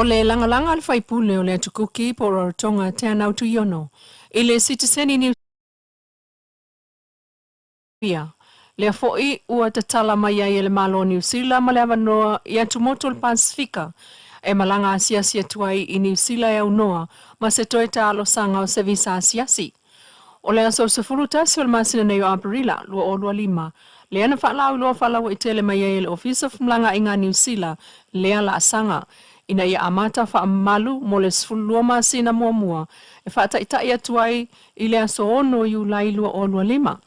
O le langa al faipule o le tukuki por tonga te anau tu yono. I le citizen New Zealand. Le foi ua tatala mai ai le malo New Zealand ma le avanoa i atumoto le Pasifika. E malanga asiasi atuai i New Zealand au noa ma se toe ta alo sanga o se visa asiasi. O le aso se fulutasi o le masina nei o Aperila, lua o lua lima. Le ana whaalau lua whalau i tele mai ai le Office of Mlanga inga New Zealand, lea la asanga. Ina ia amata wha malu mo le sfulua masina mua e whaata itai atuai i le aso ono i Leilua o lua lima.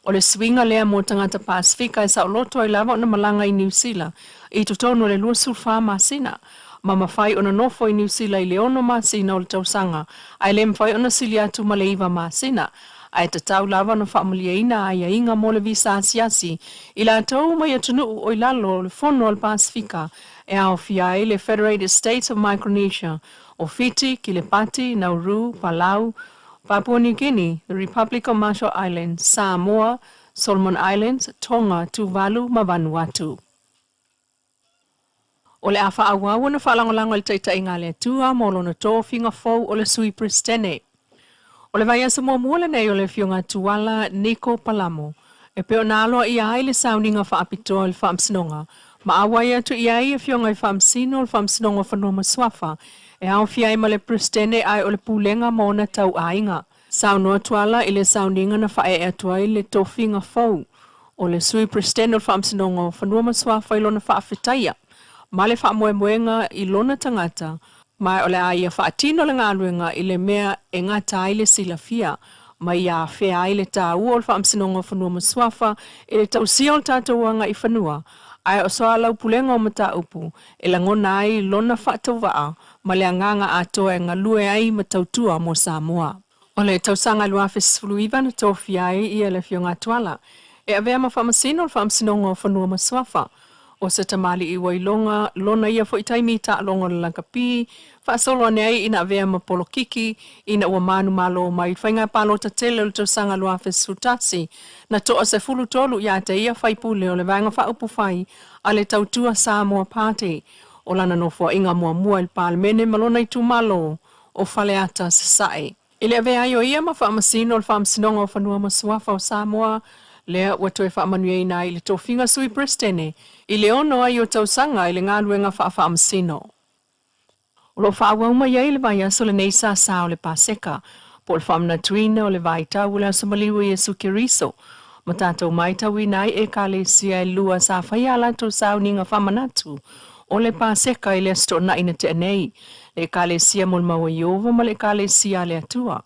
O le swinga lea mo tangata Pasifika e sa loto i lava ona malanga i New Zealand i tutono le lua sulfa masina. Ma mawhai ona nofo i New Zealand i le ono masina o le tausanga ai le mwhai ona sili atu ma le iwa masina. Ai te tau lava na whaamaliaina ai a inga mo le visa asiasi i la tau mai atunu o i lalo le fono al Pasifika e au fiai le Federated States of Micronesia o Fiji, Kiribati, Nauru, Palau, Papua New Guinea, the Republic of Marshall Islands, Samoa, Solomon Islands, Tonga, Tuvalu, ma Vanuatu. O le awha awawa na whalangolango le taita inga le tua molo na tō finga fau o le sui pristene. O le vai asa mua nei o le fionga tuala Nico Palamo. E peo nalo i ai le sauninga whaapitoa le whaamsinonga. Ma awai atu i ai e fionga i whaamsino le whaamsinonga whanua maswafa. E au fiai ma le pristene ai o le pulenga mona tau ainga. Saunua tuala i le sauninga na whae atua i le tofinga fau. O le sui pristene o le whaamsinonga whanua maswafa i lona whaafitaia. Ma le whaamoemoenga i lona tangata. Mai ole ai whaatino le ngāluenga i le mea e ngata ai le silafia. Mai a whea ai le tā ua o le whaamsinonga whanua maswafa i le tausia o le tātauanga i whanua. Ai o soa lau pulenga o mata upu e la ngona ai lona whaatawaa ma le anganga atoa e ngalue ai matautua mo Samoa. O le tausanga lua fesfuluiva na tōwhi ai i le fionga tuala. E avea ma whamasino o le whaamsinonga o whanua maswafa. O se tamali I wailonga, lona ia fo itaimi ta longa lankapi, whaasolo nei ina vea mapolo kiki, ina ua manu malo mai whainga palo ta tele o le tausanga lua fesutasi, na toa se fulu tolu ia te ia whaipule o le vanga whaupu whai, a le tautua Samoa Party, o lana no fua inga mua mua il palmene malona I tu malo, o faleata se sae. Ile avea yo ia ma whaamasino o whaamasinonga o whanua masuafa o Samoa, lea ua toe whaamanuia ina I le tofinga sui prestene, I le ono ai o tausanga I le ngāluenga whaamasino. O lo whaawauma ia I le vai aso le neisa sa o le paseka, po le whaamna tuina o le vai tau le asamaliwa Yesu Kiriso, ma tātou mai tau inai e ka le sia Leilua sa whaia alato sa uninga whamanatu, o le paseka I le asto na ina te anei, le ka le sia mulmawa Iova ma le ka le sia le atua.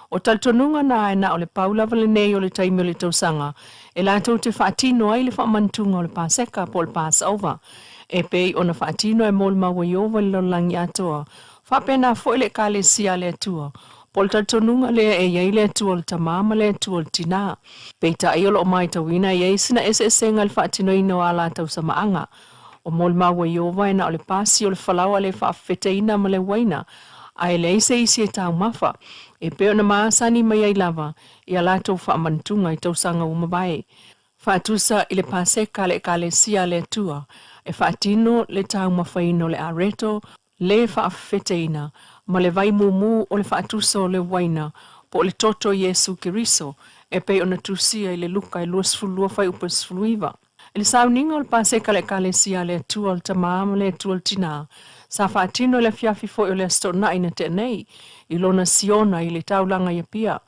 O taltonunga na e na o le paula vale nei o le taimi o le tausanga, e lato te whaatino ai le whaamantunga o le paseka po le Passover, e pei o na whaatino e mulmawa Iova le lolangi atoa, whapena fo le ka le sia le atua, po le taltonunga le e iei le atua le tamama le atua le tina, pei ta i o lo mai tawina iei sina esenga le whaatino ino ala tau sa maanga, o mulmawa Iova e na o le pasi o le whalawa le whaafeteina ma le waina, ai le isi e tau mafa, e peo na maasani mai ai lava, I alato whaamantunga I tausanga umabae. Whaatusa I le paseka le ka le sia le tua, e whaatino le tau mawhaino le areto, le whaafeteina, ma le vai mumu o le whaatusa o le waina, po le toto Yesu Kiriso, e peo na tusia I le luka I luasfulua whai upasfuluiva. E le sauninga o le paseka le ka le sia le tua o le tamama le tua le tina, sa whaatino le fiafi fo o le astona ina te nei, I lona siona I le taulanga ia pia,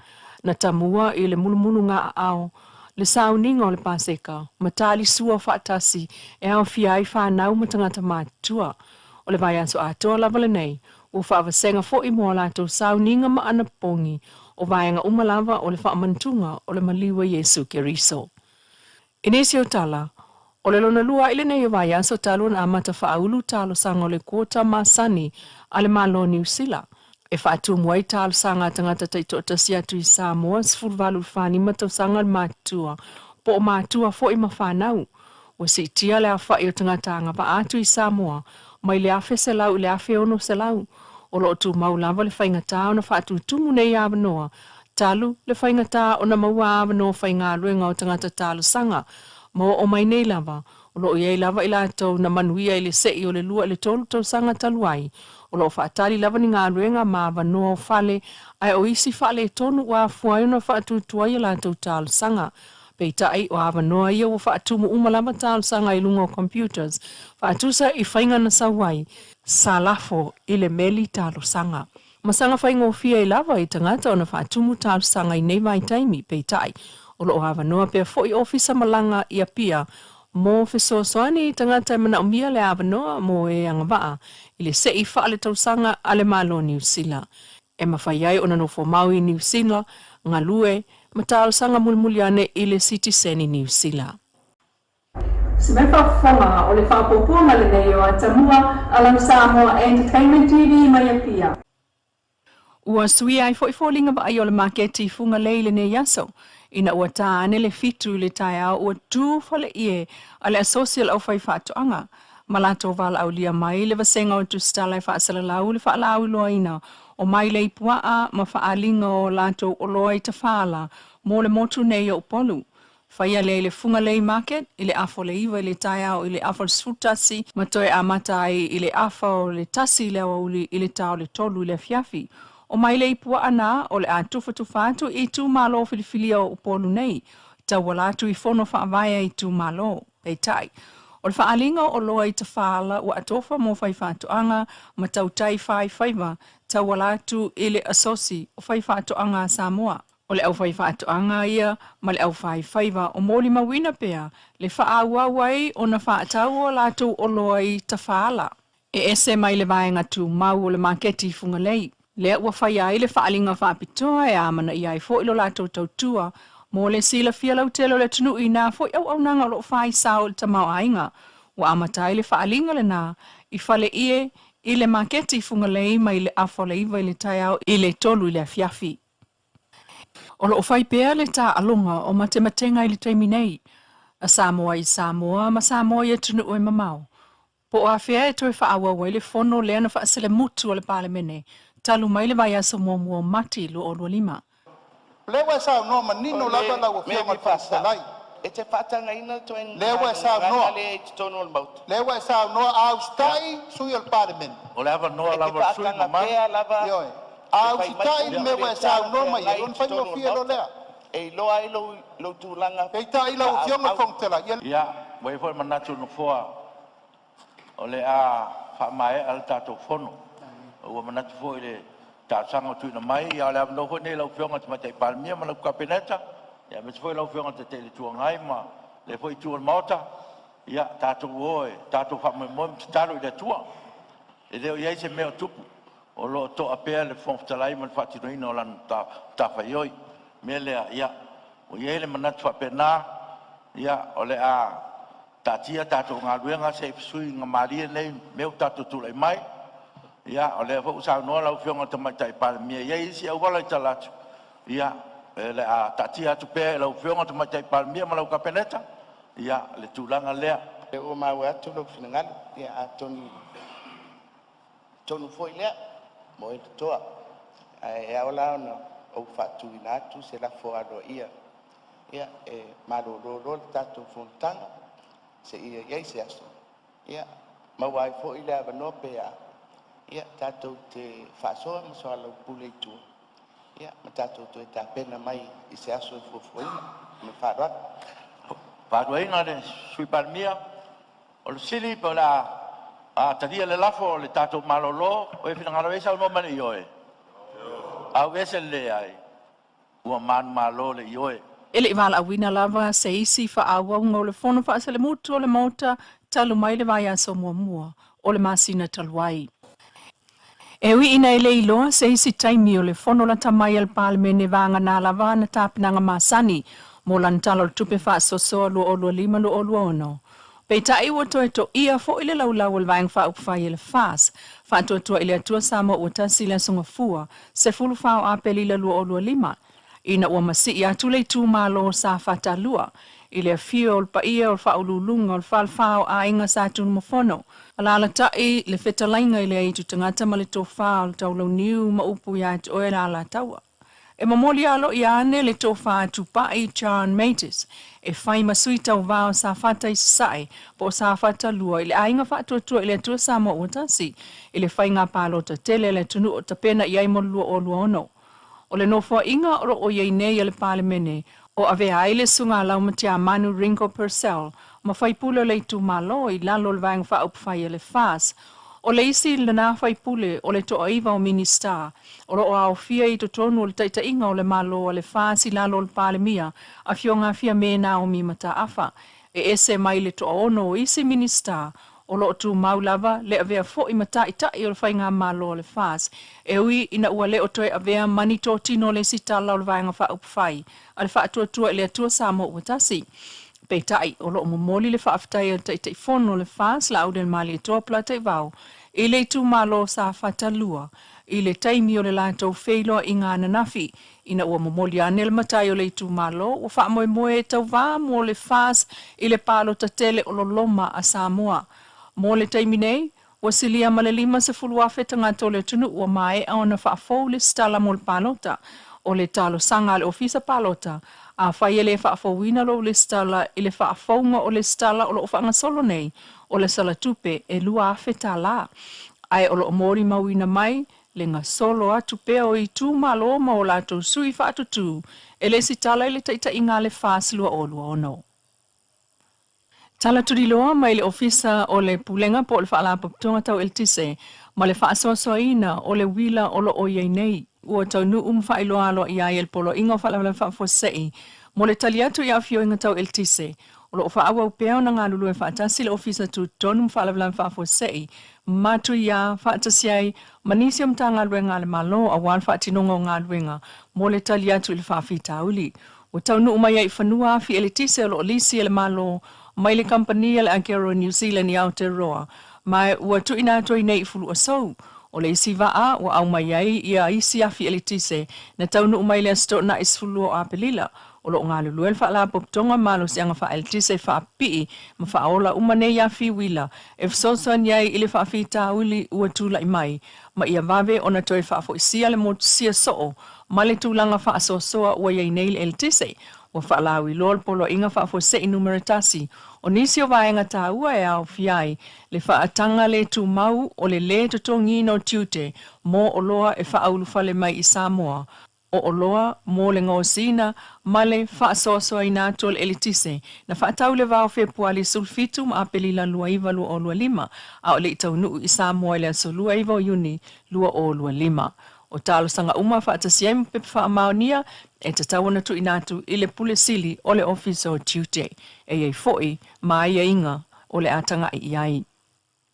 na tamua I le mulumulu ngā ao, le sauninga o le paseka, matali sua whaatasi, e au fiai whanau matangata mātua, o le vai aso atoa lava le nei, o whaawasenga fo I mua lato sauninga ma ana pongi, o vaianga umalava o le whaamantunga o le maliwa Yesu Kiriso. Inesio tala, o le lona lua ile nei vai aso talo na amata whaaulu talo sanga o le kota masani ale malo New Zealand. E whaatu muai talo sanga tangata taitota si atu I Samoa sfurvalu whani matau sanga matua, po o matua fo I mawhanau. O si tia le awha I o tangata anga pa atu I Samoa, mai le afe se lau I le afe ono se lau. O lo tu maulava le whaingata o na whaatu tumu nei awanoa, talu le whaingata o na maua awanoa whainga luenga o tangata talo sanga, mo o mai nei lava, o lo iei lava I lato na manuia I le sei o le lua le tolu tau sanga taluai, o lo whaatali lava ni ngā ruenga māwa noa o whale, ai o isi whale e tonu wa fuai na whaatu tuai I lato talo sanga, peita ai o awa noa ia o whaatumu umalama talo sanga I lunga o computers, whaatusa I whainga na sawai, sa lafo I le meli talo sanga. Masanga whainga o fia I lava I tangata o na whaatumu talo sanga I nei vai taimi, peita ai, o lo hawa noa pia fo I ofisa malanga I apia, mo fiso soani tangata mana umia le hawa noa mo e angawaa, I le sei wha ale tausanga ale malo New Zealand. E mawhaiai o na nofo maui New Zealand, ngā lue, matalo sanga mulmuliane I le citizen I New Zealand. Se me whawhonga o le whapopua le nei o atamua alang Samoa Entertainment TV mai apia. Ua sui ai fo linga ba ai o le maketi funga leile ne yaso. Ina ua tāne le fitu le tai au ua tū fale ie a le asosial au whai whaatoanga. Malato vala au lia mai le vasenga o tu stalai Faasalalauina le Leilua o mai le ipua ma whaalinga o lato o loa I tawhala mo le motu nei o polu. Whaia le funga lei market, I le afo le iwa I le tai au I le afo le sfutasi, ma toe a matai I le afo le tasi le auli I le tau le tolu I le fiafi. O mai le ipua ana o le atufa tufatu I tu malo filifilia o polu nei, tawalatu I fono whaavaya I tu malo, peitai. O le whaalinga o loa I tawhala ua atofa mo whai whaatoanga, ma tautai whaiva, tawalatu I le asosi o whai whaatoanga Samoa. O le au whai whaatoanga ia, ma le au whaiva o moli mawina pea, le whaawawai o na whaatau o latu o loa I tawhala. E ese mai le vaenga tu mau o le maketi funga lei. Le ua whai ai le whaalinga whaapitoa e amana I ai fo ilo lato tautua, mo le sila fia lau telo le tunu I nā fo au nanga lo whai sao le tamau ainga. Ua amatai le whaalinga le nā, I whale ie, I le maketi funga lei mai le afo le iwa I le tai au I le tolu I le fiafi. O lo whai pēr le tā alonga o matematenga I le taimi nei. A Samoa I Samoa, ma Samoa ia tunu o mamau. Po a fea e toi whaawa wai le fono le ana whaasele mutu o le palemene. Talu mai le vai asa mua mati lo o lima. Lewa sa no manino lava la o fia Faasalai. E te whatanga ina to en Lewa sa no. Lewa sa no au stai sui al parlement. O lava no lava sui mama. Yo. Au stai lewa sa no mai on fa no fia lo lea. E lo ai lo tulanga. Pe tai lo fia ma fontela. Ya, wai foi manatu no foa. O le a fa mai al tato fono. O manatu foi le ta sanga tu na mai ya le no foi ne lo fia ma te palmia ma lo kapineta. Ya me foi lo fia te tele tu ngai ma le foi tu mota. Ya tato oi, tato fa mo talo de tua. E deu ia se me tupu. O lo to apea le fontalai man fa tino ino lan ta fa yoi. Mele ya o ye le manat fa pena ya ole a tatia tato ngaluenga se sui ngamaria nei meu tato tu le mai ya ole fo sa no la fionga te mai tai pa mi ye si o wala talat ya le a tatia tu pe la fionga te mai tai pa mi ma la kapeneta ya le tulanga le e o ma wa tu lo fingal ya atoni tonu foi le mo e to e ola no o fatu inatu se la fora do ia e malolo tato fontana se ia se aso ia ma wai fo ile ava no pe ia tato te faso mo so lo pule tu ia ma tato to ta pena mai i se aso fo me fa ina de sui palmia o le sili po la a tadia le lafo le tato malolo o e fina ngara sa no mani yoe au ese le ai ua man malo le yoe Ele wala awina lava se isi fa awa ngo le fono fa asele mutu o le mota talu mai le vai aso mua o le masina taluai. Ewi ina ele Leilua se isi taimi o le fono la tamai al palemene vanga na lava na tapinanga masani mo lan talo le tupe fa soso lo o lo lima lo o lo ono. Pei tai ua toe to ia fo ile laulau o le vaeng fa upfai ele fas. Fa tua ile atua sama ua tasi le songa fua se fulu fao apeli le lo o lo lima. Ina ua masi ia tule tu malo sa fata lua. Ile fio ol pa ia ol fa ululunga ol fal fao a inga sa tunu mofono. Ala tai le fetalainga ile ai tu tangata ma le to fa ol tau lau niu ma upu ia tu oe la ala taua. E mamoli alo ia ane le to fa tu pa i John Matis. E fai masui tau vao sa fata i sai po sa fata lua ile a inga fa tua ile tua sa mo utasi. Ile fai ngā palo ta tele le tunu o ta pena i ai mo lua o lua ono. O le nofo inga oro o yei nei ale palemene, o ave aile sunga lau matia manu ringo Purcell, ma fai pule le tu malo i lalo le vang fa upfai ele fas. O le isi le na fai pule o le to aiva o minister, o lo o au fia i to tonu o le taita inga o le malo o le fas i lalo le palemia, a fionga fia me na o mi mata afa, e ese mai le to ono o isi minister, o lo tu maulava le avea fo i mata i tai o le whai ngā malo le fās. E ui ina ua le o toi avea mani tō tino le sita lau le vaenga wha upwhai. A le wha atua le atua sa mo watasi. Pei tai o lo momoli le wha aftai o tai fono le fās la au den mali e toa pla tai vau. I le tu malo sa fatalua. I le taimi o le lātou wheilo i ngā nanafi. Ina ua momoli ane le matai o le tu malo. Ua wha moe e tau vā mo le fās i le palo tatele o lo loma a Samoa. Mo le taimi nei, ua silia ma le 5 afeta ngā tole tunu ua mai au na whaafou le stala mo le palota o le talo sanga le ofisa palota a whai le whaafouina lo le stala i le whaafounga o le stala o lo whaanga solo nei o le salatupe e 2 afeta la. Ai o lo mori mauina mai le ngā solo atu pea o i tū malo ma o lato sui whaatutu e le sitala i le taita inga le whaasilua o lua ono. Tala turiloa mai le ofisa o le pulenga po le whaalapaptonga tau eltise, ma le whaasoasoaina o le wila o lo o iei nei. Ua tau nu whailoa alo i ai el polo inga o whaalawala whaafosei, mo le taliatu i awhio inga tau eltise. O lo whaawa upeo na ngā lulu e whaatasi le ofisa tu tonu whaalawala whaafosei, matu ia whaatasiai, manisi o mta ngā luenga le malo a wal whaatinonga o ngā luenga, mo le taliatu i le whaafita uli. O tau nu umai ai whanua fi elitise o lo lisi le malo, mai le kampania le Ankero New Zealand i Aotearoa, mai ua tuina toi nei fulu asou. O le isi waa ua au mai ai ia isi afi elitise, na taunu umai le asto na isfulu o apelila. O lo ngā luluel whaala poptonga malo si anga wha eltise wha pii ma wha ola umane ya fi wila e fsosoan yai ili wha fita uli ua tula imai ma ia vave ona toi wha fo isia le mo sia soo ma le tūlanga wha asosoa ua yai neil eltise ua wha lawi lol polo inga wha fo se inumeratasi o nisi o vaenga tā ua e au fiai le wha atanga le tu mau o le totongi no tiute mo o loa e wha aulufale mai i Samoa o loa mo le ngosina male fa soso ina tol elitise na fa taule va o februari sulfitu ma apeli la lua iva lua o lua lima a o le taunu i Samoa le so lua iva o yuni lua o lua lima o talo sanga uma fa tasiam pe fa maonia e te tawana tu inatu i le pule sili o le office o Tuesday e ei foi mai inga o le atanga i ai.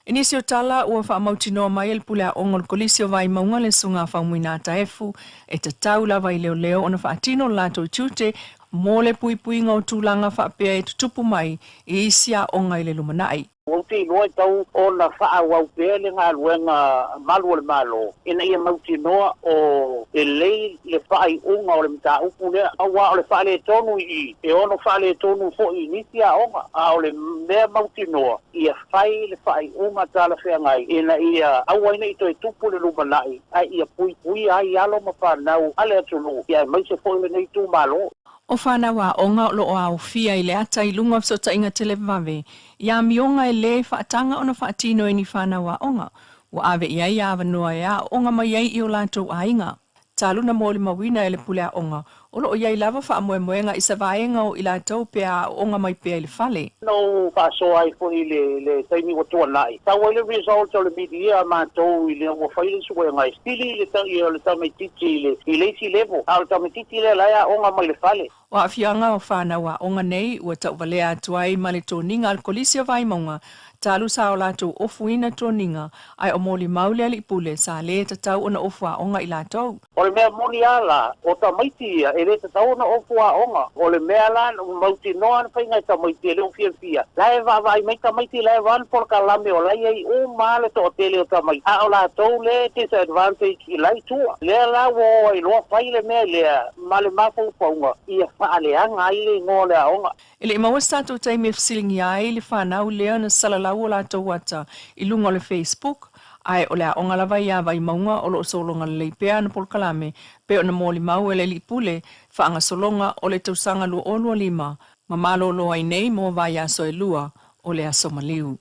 Inisio tala ua wha mautinoa mai el pulea ongol kolisio vai maunga le sunga whaumuina taefu e te tau lava i leo leo ona wha atino lato i tute mo le pui ngā o tūlanga wha pia e tutupu mai i isia onga i le lumanai. Mauti noa tau o na wha wau pia le ngā luenga malu o le malo. Ina ia mauti noa o e lei le whai unga o le mta upu lea. Awa o le wha le tonu i. E ono wha le tonu fo i nisia onga. A o le mea mauti noa. Ia whai le whai unga tala whea ngai. Ina ia awa ina i toi tupu le lumanai. Ai ia pui ai alo ma whanau. Ale atunu. Ia maise fo i le nei tu malo. O whana wa onga lo o au fia i le ata i lunga so ta inga tele vave. Ia mionga e le whaatanga ona whaatino e ni whana wa onga. Wa ave iai awa noa ea onga mai iai i o lantou a inga. Taluna mōli mawina e le pulea onga. Olo o iai lava wha moenga i sa vaenga o i lantou pea onga mai pea i le fale. No whaaso ai fo i le taimi o tua nai. Tau le result o le media mātou i le o whaile sua ngai. Stili le tau i o le tamaititi i le isi level. A le tamaititi le laia onga mai le fale. O awhianga o whana wa onga nei ua tau walea atuai ma le tōninga al kolisio vai maunga. Talu sa o latou ofuina tōninga ai o mōli maule ali pule sa le tatau ona ofua onga i latou. O le mea moni ala o tamaiti e le tatau ona ofua onga. O le mea la mauti noa na whainga i tamaiti e leo fia. Lae vai mai tamaiti lae van por kalame o lai ei o maale to tele o tamaiti. A o latou le disadvantage i lai tua. Lea la wo i loa whai le mea lea male mafau paunga. Ia whaaleanga ai le ngō lea onga. Ele i maua statou taimi e fsilingi ai le whanau lea na salalau o latou wata i lunga o le Facebook. Ai o lea onga lava ia vai maunga o lo solonga le leipea na polkalame pe o na mōli mau e le li pule whaanga solonga o le tausanga lua o lua lima ma malo lo ai nei mo vai aso e lua o le aso maliu.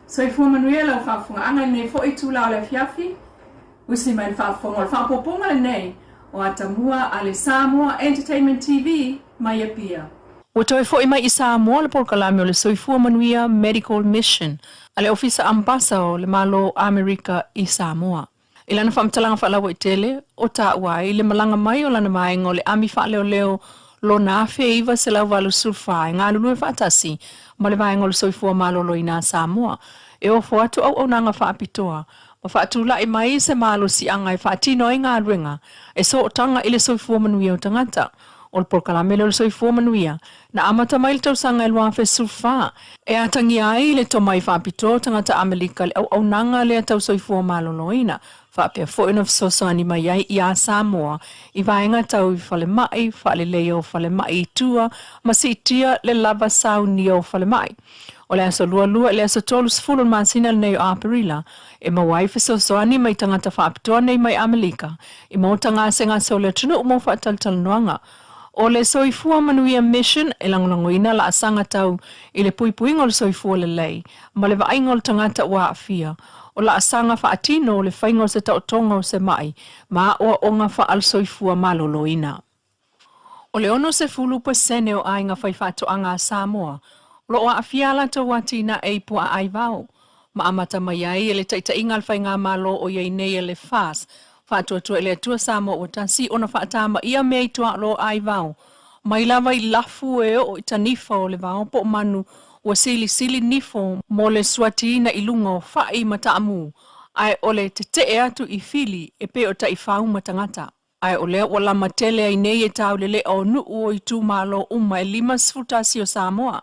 So i fua manuia lau whaafunga anga nei fo i tūla o le fiafi usi mai whaafunga o le whaapoponga le nei o atamua a le Samoa Entertainment Tv mai a pia. O toi fo i mai i Samoa le polkalame o le soifua manuia Medical Mission a le ofisa ambasa o le malo Amerika i Samoa. I lana whamtalanga whaalawa i tele o tā uai le malanga mai o lana maenga o le ami whaaleo leo lo na awhia iwa se lau walu sulfai ngā lulu e whaatasi ma le maenga o le soifua malo lo i nā Samoa. E ofo atu au nanga whaapitoa ma whaatula i mai se malo si anga i whaatino i ngā ruenga e so o tanga i le soifua manuia o tangata. O le polkalame le soifua manuia na amata mai le tausanga e lua fe sulfa e atangi ai le tomai whaapito tangata Amerika le au nanga le tau soifua maloloina whaapea foina fsosani mai ai i a Samoa i vaenga tau i whale mai whale leo whale mai i tua ma si tia le lava sauni o whale mai. O le aso lua le aso tolu sifulu masina nei o Aparila e mawai fsosani mai tangata whaapitoa nei mai Amerika i mautanga senga so le tunu umo whaataltal noanga. O le soifua manuia mission e langolangoina la asanga tau i le puipuinga o le soifua le lei, ma le vainga o le tangata ua afia. O la asanga whaatino o le whainga o se tautonga o se mai, ma o onga wha al soifua maloloina. O le ono se fulupa sene o ainga whaifato anga a Samoa, lo o afia la tau watina e pua ai vau, ma amata mai ai e le taita inga al whainga malo o iei nei e le fas, whātua ele atua Samoa o tansi ona whaatama ia mea i tua lo ai vau. Mai lava i lafu e o i tanifa o le vau po manu o sili nifo mo le suatina i lunga o whai mataamu. Ai o le te atu i fili e pe o ta i whau matangata. Ai o lea o la matele ai nei e tau le o nu o i tū malo uma e 5 sfutasi o Samoa.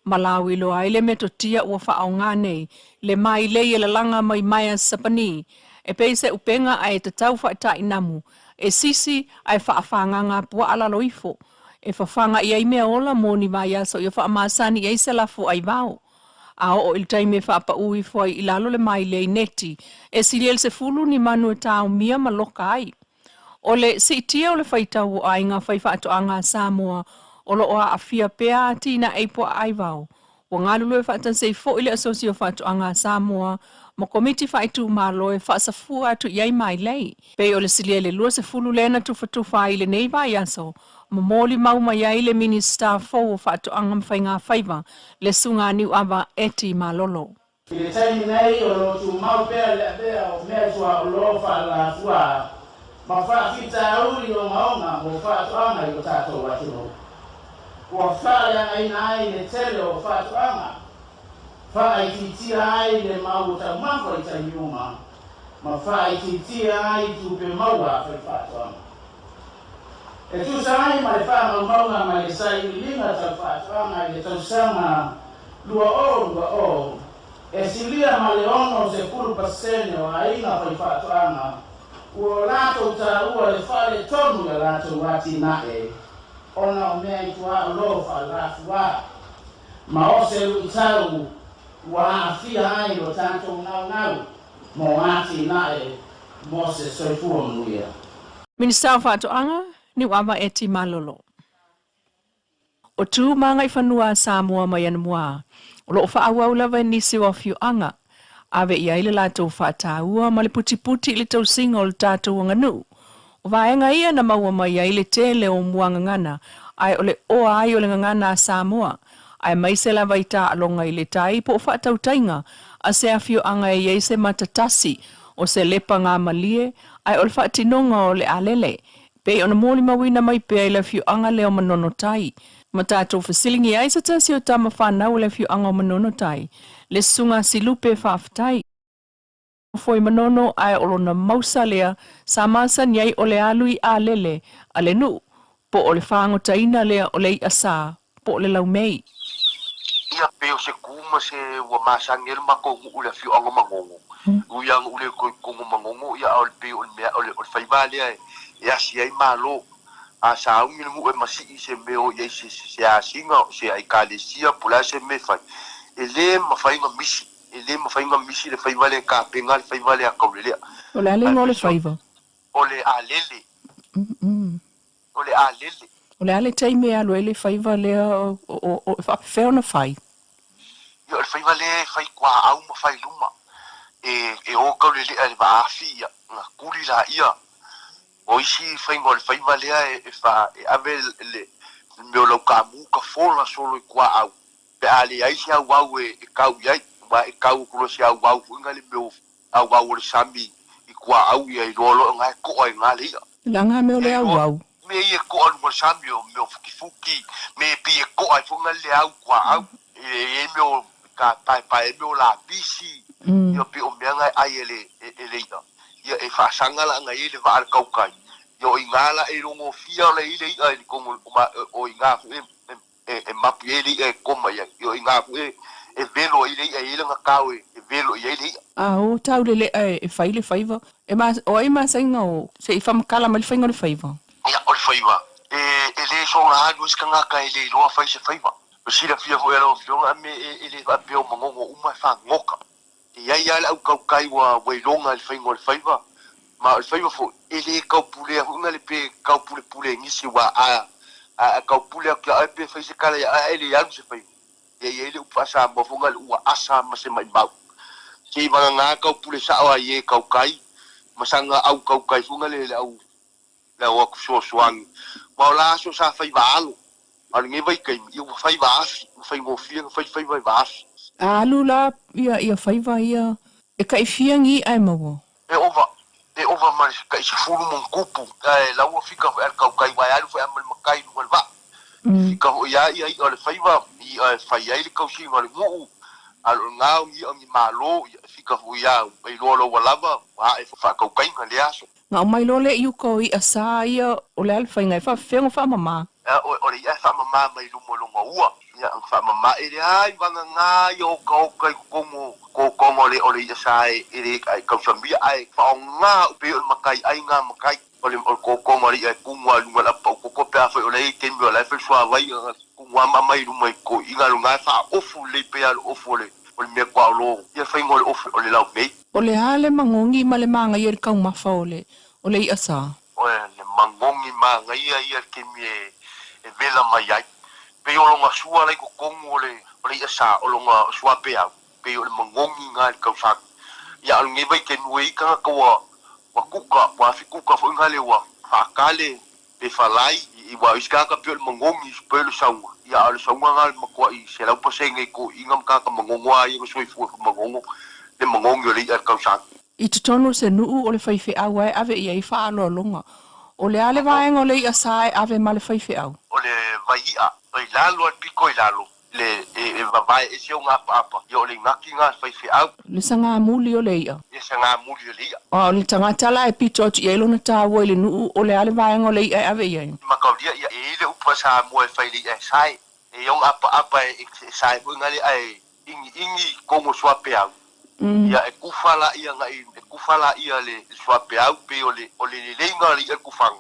Malawi lo ai le metotia ua whaau ngā nei, le mai le e le langa mai maia sapani. E peise upenga ai te tau whaita i namu, e sisi ai whaafanganga pua ala loifo. E whawhanga i ai mea ola mōni mai aso i whaamasani i eise lafo ai vau. A o il taime whaapa ui foi i lalo le mai le neti. E siliel se fulu ni manu e tau mia maloka ai. O le si tia o le whaitau o ai ngā whaiwhaatoanga Samoa o lo o a awhia pea tina eipo ai vau. O ngā lulu e whaatan sei fo ile asosio whaatoanga Samoa mo komiti whaitu malo e whaasafua atu iai mai lei. Pei o le silia le lua se fulu lena tufa i le nei vai aso. Mo mōli mau mai ai le minister fo o whaatoanga mwhai ngā whaiva le sunga niu ava eti malolo. I le taimi nei o lo tu mau pea le pea o mea tua o lo whaala fua. Ma whaafita uri o maonga mo whaatoanga i o tātou watuno. Ua whaale ai nai le tele o whaatoanga. Whaai titia ai le mau o ta mako i ta iuma. Ma whaai titia ai tupe maua whai whaatoanga. E tu sai ma le wha maunga ma le sai linga ta whaatoanga i le tausanga lua o. E silia ma le ono se puru pasene o aina whai whaatoanga. Ua lato ta ua le whare tonu ya lato wati na e. Ona o mea i tua o lo wha ma o se ui tau ua awhia ai o tanto ngau mo ati na e mo se soifua mnuia. Minister whaatoanga ni wama eti malolo. O tū manga i whanua Samoa mai anamua. O lo wha awau lawa nisi o whioanga. Awe i aile lātou whātāua ma le puti le tau singa o le tātou nganu. O vaenga ia na maua mai aile tele o muanga ngana. Ai o le oa ai o le ngana Samoa. Ai mai se lawa i tā alonga i le tai po o whaatau tainga. A se a whioanga i eise matatasi o se lepa ngā malie. Ai o le whaatinonga o le alele. Pei ona mōli mawina mai pea i le whioanga leo manono tai. Ma tātou whasilingi ai sa tasi o tama whanau le whioanga o manono tai. Le sunga silupe whaafitai. Foi manono ai o na mausa lea sa masa niai o le alui a lele a le nu. Po o le whaango taina lea o le i asa. Po o le lau mei. Ia peo se kuma se ua masangel mako ule whioanga mangongo. Uyang ule kongo mangongo ia o le peo o le whaivalea e asi ai malo. A sa ungi le mu e masi i se meo i se asinga se ai kalesia pula se me fai. Ele mawhainga misi. Ele mawhainga misi le whaivale ka penga le whaivale a kaulelea. O le ale ngō le whaiva? O le alele. O le alele. O le ale teime alo e le whaiva lea o whapewheo na whai? Ia o le whaivale whai kua au ma whai luma. E o kaulelea le waafi ia. Nga kuri la ia. O isi whainga o le whaivalea e ave le meo lau ka muka fola solo i kua au. Pe ale ai si au au e kau iai. Ma e kau kuro si au au fuinga le meo au au le sami i kua au ia i rolo ngai koa i ngā lea. Langa meo le au au? Me i e koa le sami o meo fuki me pi e koa i fuinga le au kua au. E meo ka pai e meo la bisi. Ia pi o mea ngai ai e leina. Ia e whaasangala ngai e le vaar kaukai. Ia o i ngala e rongo fia le i leia e kongo o i ngā fu e mapi e leia e koma ia. Ia o i ngā fu e velo i leia e ilanga kau e velo i leia. O tau le e whai le whaiva. O ai masainga o se i whamakala ma le whainga le whaiva? Ia o le whaiva. E le so ngā anu iska ngaka e le loa whai se whaiva. O sira fia ho e alo whionga me e le apeo mangongo umai wha ngoka. Ia ia le au kaukai wa wailonga le whainga le whaiva. Ma le whaiva fo e le kaupulea hunga le pe kaupule ngisi wa a kaupulea kia ai pe whai se kala ia e le anu se whaiva. Ia ia le upasa mafunga le ua asa ma se mai mau. Se i wanga ngā kaupule sawa i e kaukai. Masanga au kaukai hunga le au le au aku soangi. Ma o la so sa whaiva alo. Ano nge vai kai i ua whaiva afi. Whai ngofia whai vai afi. Alu la ia whaiva ia e kai fiangi ai maua. E ova ma kai se fulu mon kupu. E laua fika e kaukai wai alu whai amal makai luan va. Fika ho ia o le whaiva i whai ai le kausi ma le nguu. Alo ngau i o malo fika ho ia e lolo walava wa e whakaukai ma le aso. Ngau mai lole i uko i asa ia o le alfa ingai wha whengo wha mama. O le ia wha mama mai lumo ua. ya fa mama ile ai vanga nga yo ko ko le ole ya sai ile ai ka sambia ai fa nga pe makai ai nga makai ole ko mari ai kungwa lunga la ko pe fa ole ke mi ole fa swa vai kungwa mama ilu mai ko inga lunga fa ofu le pe al ofu le ole me kwa lo ya fa ngol ofu ole la me ole hale mangongi male manga yer kau mafa ole i asa ole le mangongi manga ia ke mi e vela mai ai pe o longa sua lai ko kongo ole asa o longa sua pe au pe o mangongi nga ka fa ya al ngi vai ke nui ka ko wa kuka wa fi kuka fo ngale wa akale pe falai I wa iska ka pe mangongi pe lo saunga ya al saunga ngal makwa I se la po se ngai ko ingam ka mangongo ai ko soi fu mangongo le mangongi ole ka fa I tutono se nuu ole faife au ai ave I fa alo longa ole ale vaenga ole I asa ave male faife au ole vaia ai lalo piko lalo le e vai e se unga apa yo le ngaki nga faife au le sanga muli ole ia e sanga muli ole ia o le tangata la e pito tu yelo na tawo le nuu ole ale vaenga ole ia ave ia makaudia ia e le upa sa mo e fai le sai e yong apa e sai bu ngali ai ingi como sua pe au ia e kufala ia ngai e kufala ia le sua pe au pe ole le ngali e kufang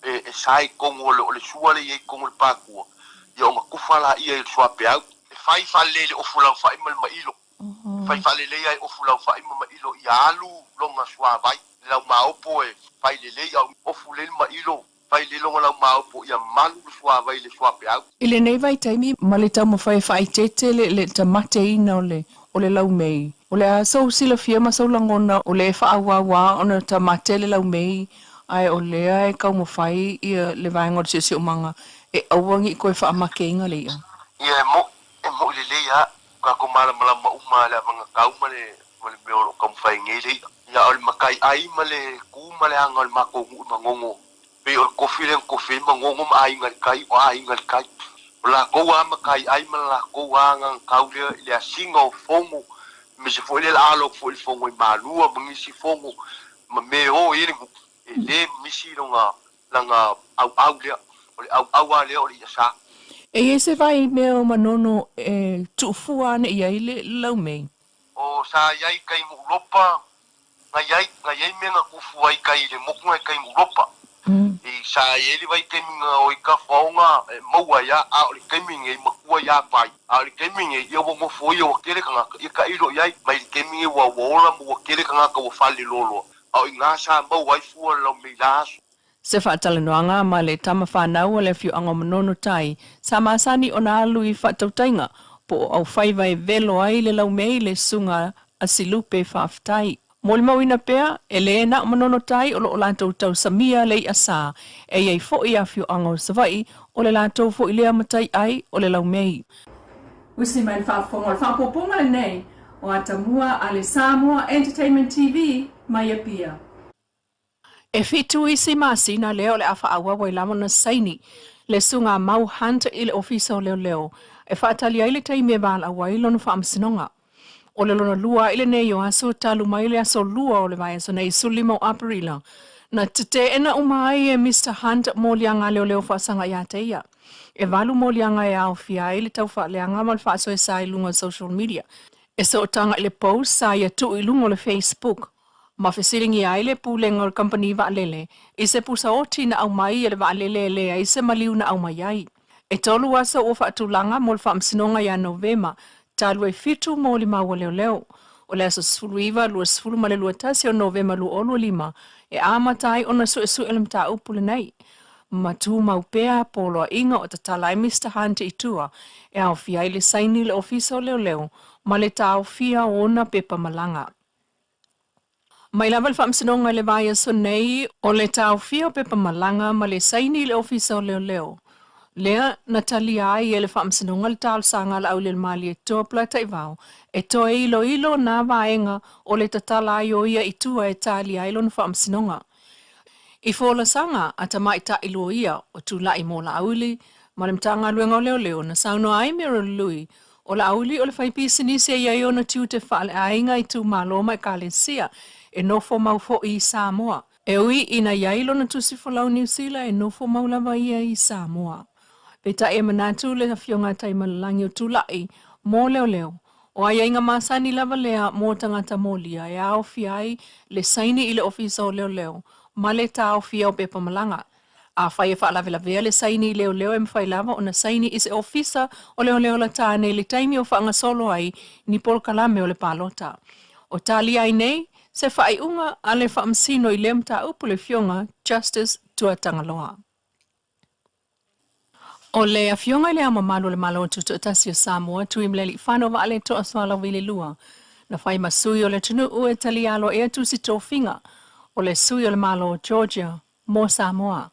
e sai como ole sua le e como pa ku ia nga kufala ia e sua pe au e fai fale le ofula fai mal mailo fai fale le ai ofula fai mal mailo ia alu longa sua vai la maopo e fai le ia ofule mailo fai le longa la maopo ia malu sua vai le sua pe au ile nei vai taimi maleta mo fai tete le tamate ina ole lau mei ole a so sila fia ma so langona ole fa awa ona tamate le lau mei ai ole ai ka mo fai ia le vai ngor se manga e awangi ko fa makenga le ia ia mo le ia ka ko mala ma umala manga kauma le me o ka fai ngeli ia ol makai ai male ku male angol mako mangongo pe o kofi mangongo ai ngal kai la ko wa makai ai mala ko wa ngang kaule le singo fongo me se foi le alo foi fongo malua mangisi fongo me o iri le misi langa au le au le o ia sa e se vai me o manono tu fuane ia ile lau mei o sa yai kai mu lopa ngai me nga kufu ai kai le moku ai kai mu lopa e sa ele vai ter minha o ka fonga mo ya a o ke minha mo ya pai a ke minha eu vou foi o que kanga e ka ilo yai mai ke minha wa wola mo ke kanga ka fali lolo a inga sa mo wai fu lo milas se fatale noanga ma le tama whanau le fiu anga manono tai sa masani ona alu I whatautainga po au whaiva e velo ai le lau mei le sunga a silupe whaftai. Moli mawina pea e le na manono tai o lo lantou tau samia le asa e iei fo I a fiu anga o savai o le lantou fo I lea matai ai o le lau mei. Wisi mai whaafonga o whaapoponga le nei o atamua a le Samoa Entertainment Tv mai a pia. E fitu isi masina leo le afa awa wai lamo na saini le sunga mau hanta I le ofisa o leo e whaatali ai le taime wala wai lono whaamsinonga. O le lona lua ile nei o aso talu mai le aso lua o le vai aso nei sulima o aparila. Na tete ena umai e Mr. Hunt molianga leo whaasanga ia teia. E walu molianga e au fia ile tau whaaleanga mal whaaso e sai lunga social media. E so tanga ile post sa ia tu ilungo le Facebook. Ma fesiringi ai le pulenga o company waalele. I se pusa oti na au mai le waalele le ai se maliu na au mai ai. E tolu asa o whaatulanga mol whaamsinonga ia Novema. Talu e fitu mo lima o leo. O le aso sfulu iwa lua sfulu male lua tasi o Novema lua olu lima. E amatai ona su elem ta upule nei. Matu maupea polo inga o tatala e Mr. Hunt I tua. E au fia ile saini le ofisa o leo. Ma le tau fia ona pepa malanga. Mai lawal whaamsinonga le vai so nei o le tau fia o pepa malanga ma le saini le ofisa o leo. Lea Natalia ai ele whaamsinonga le tal sanga la au le mali e toa plata I vau. E toa ilo na vaenga o le tatala ai o ia I tua e tali ai lon whaamsinonga. I fola sanga ata mai ta ilo ia o tu lai mo la auli ma le mtanga luenga o leo na sauno ai mero lui o la auli o le whaipisinisi e iai o na tiu te whaale ainga I tu maloma e kalesia e nofo maufo I Samoa. E ui ina iai lona tusi folau New Zealand e nofo maulava ia I Samoa. Peta e manatu le fionga tai malangi o tulai mo leo. O ai inga masani lava lea mo tangata molia e au fiai le saini i le ofisa o leo. Ma le tau fia o pepa malanga. A fai e whaala vela vea le saini i leo e mwhai lava o na saini i se ofisa o leo la tāne le taimi o whaanga solo ai ni pol kalame o le palota. O tali ai nei, se whai unga a le whaamsino i lem ta upu le fionga Justice Tuatangaloa. O le afionga i le ama malu le malo tutu atasi o Samoa, tui mleli whano wa ale to aswala wile lua. Na whai masui o le tunu ue tali alo e tusi tō whinga, o le sui o le malo o Georgia, mo Samoa.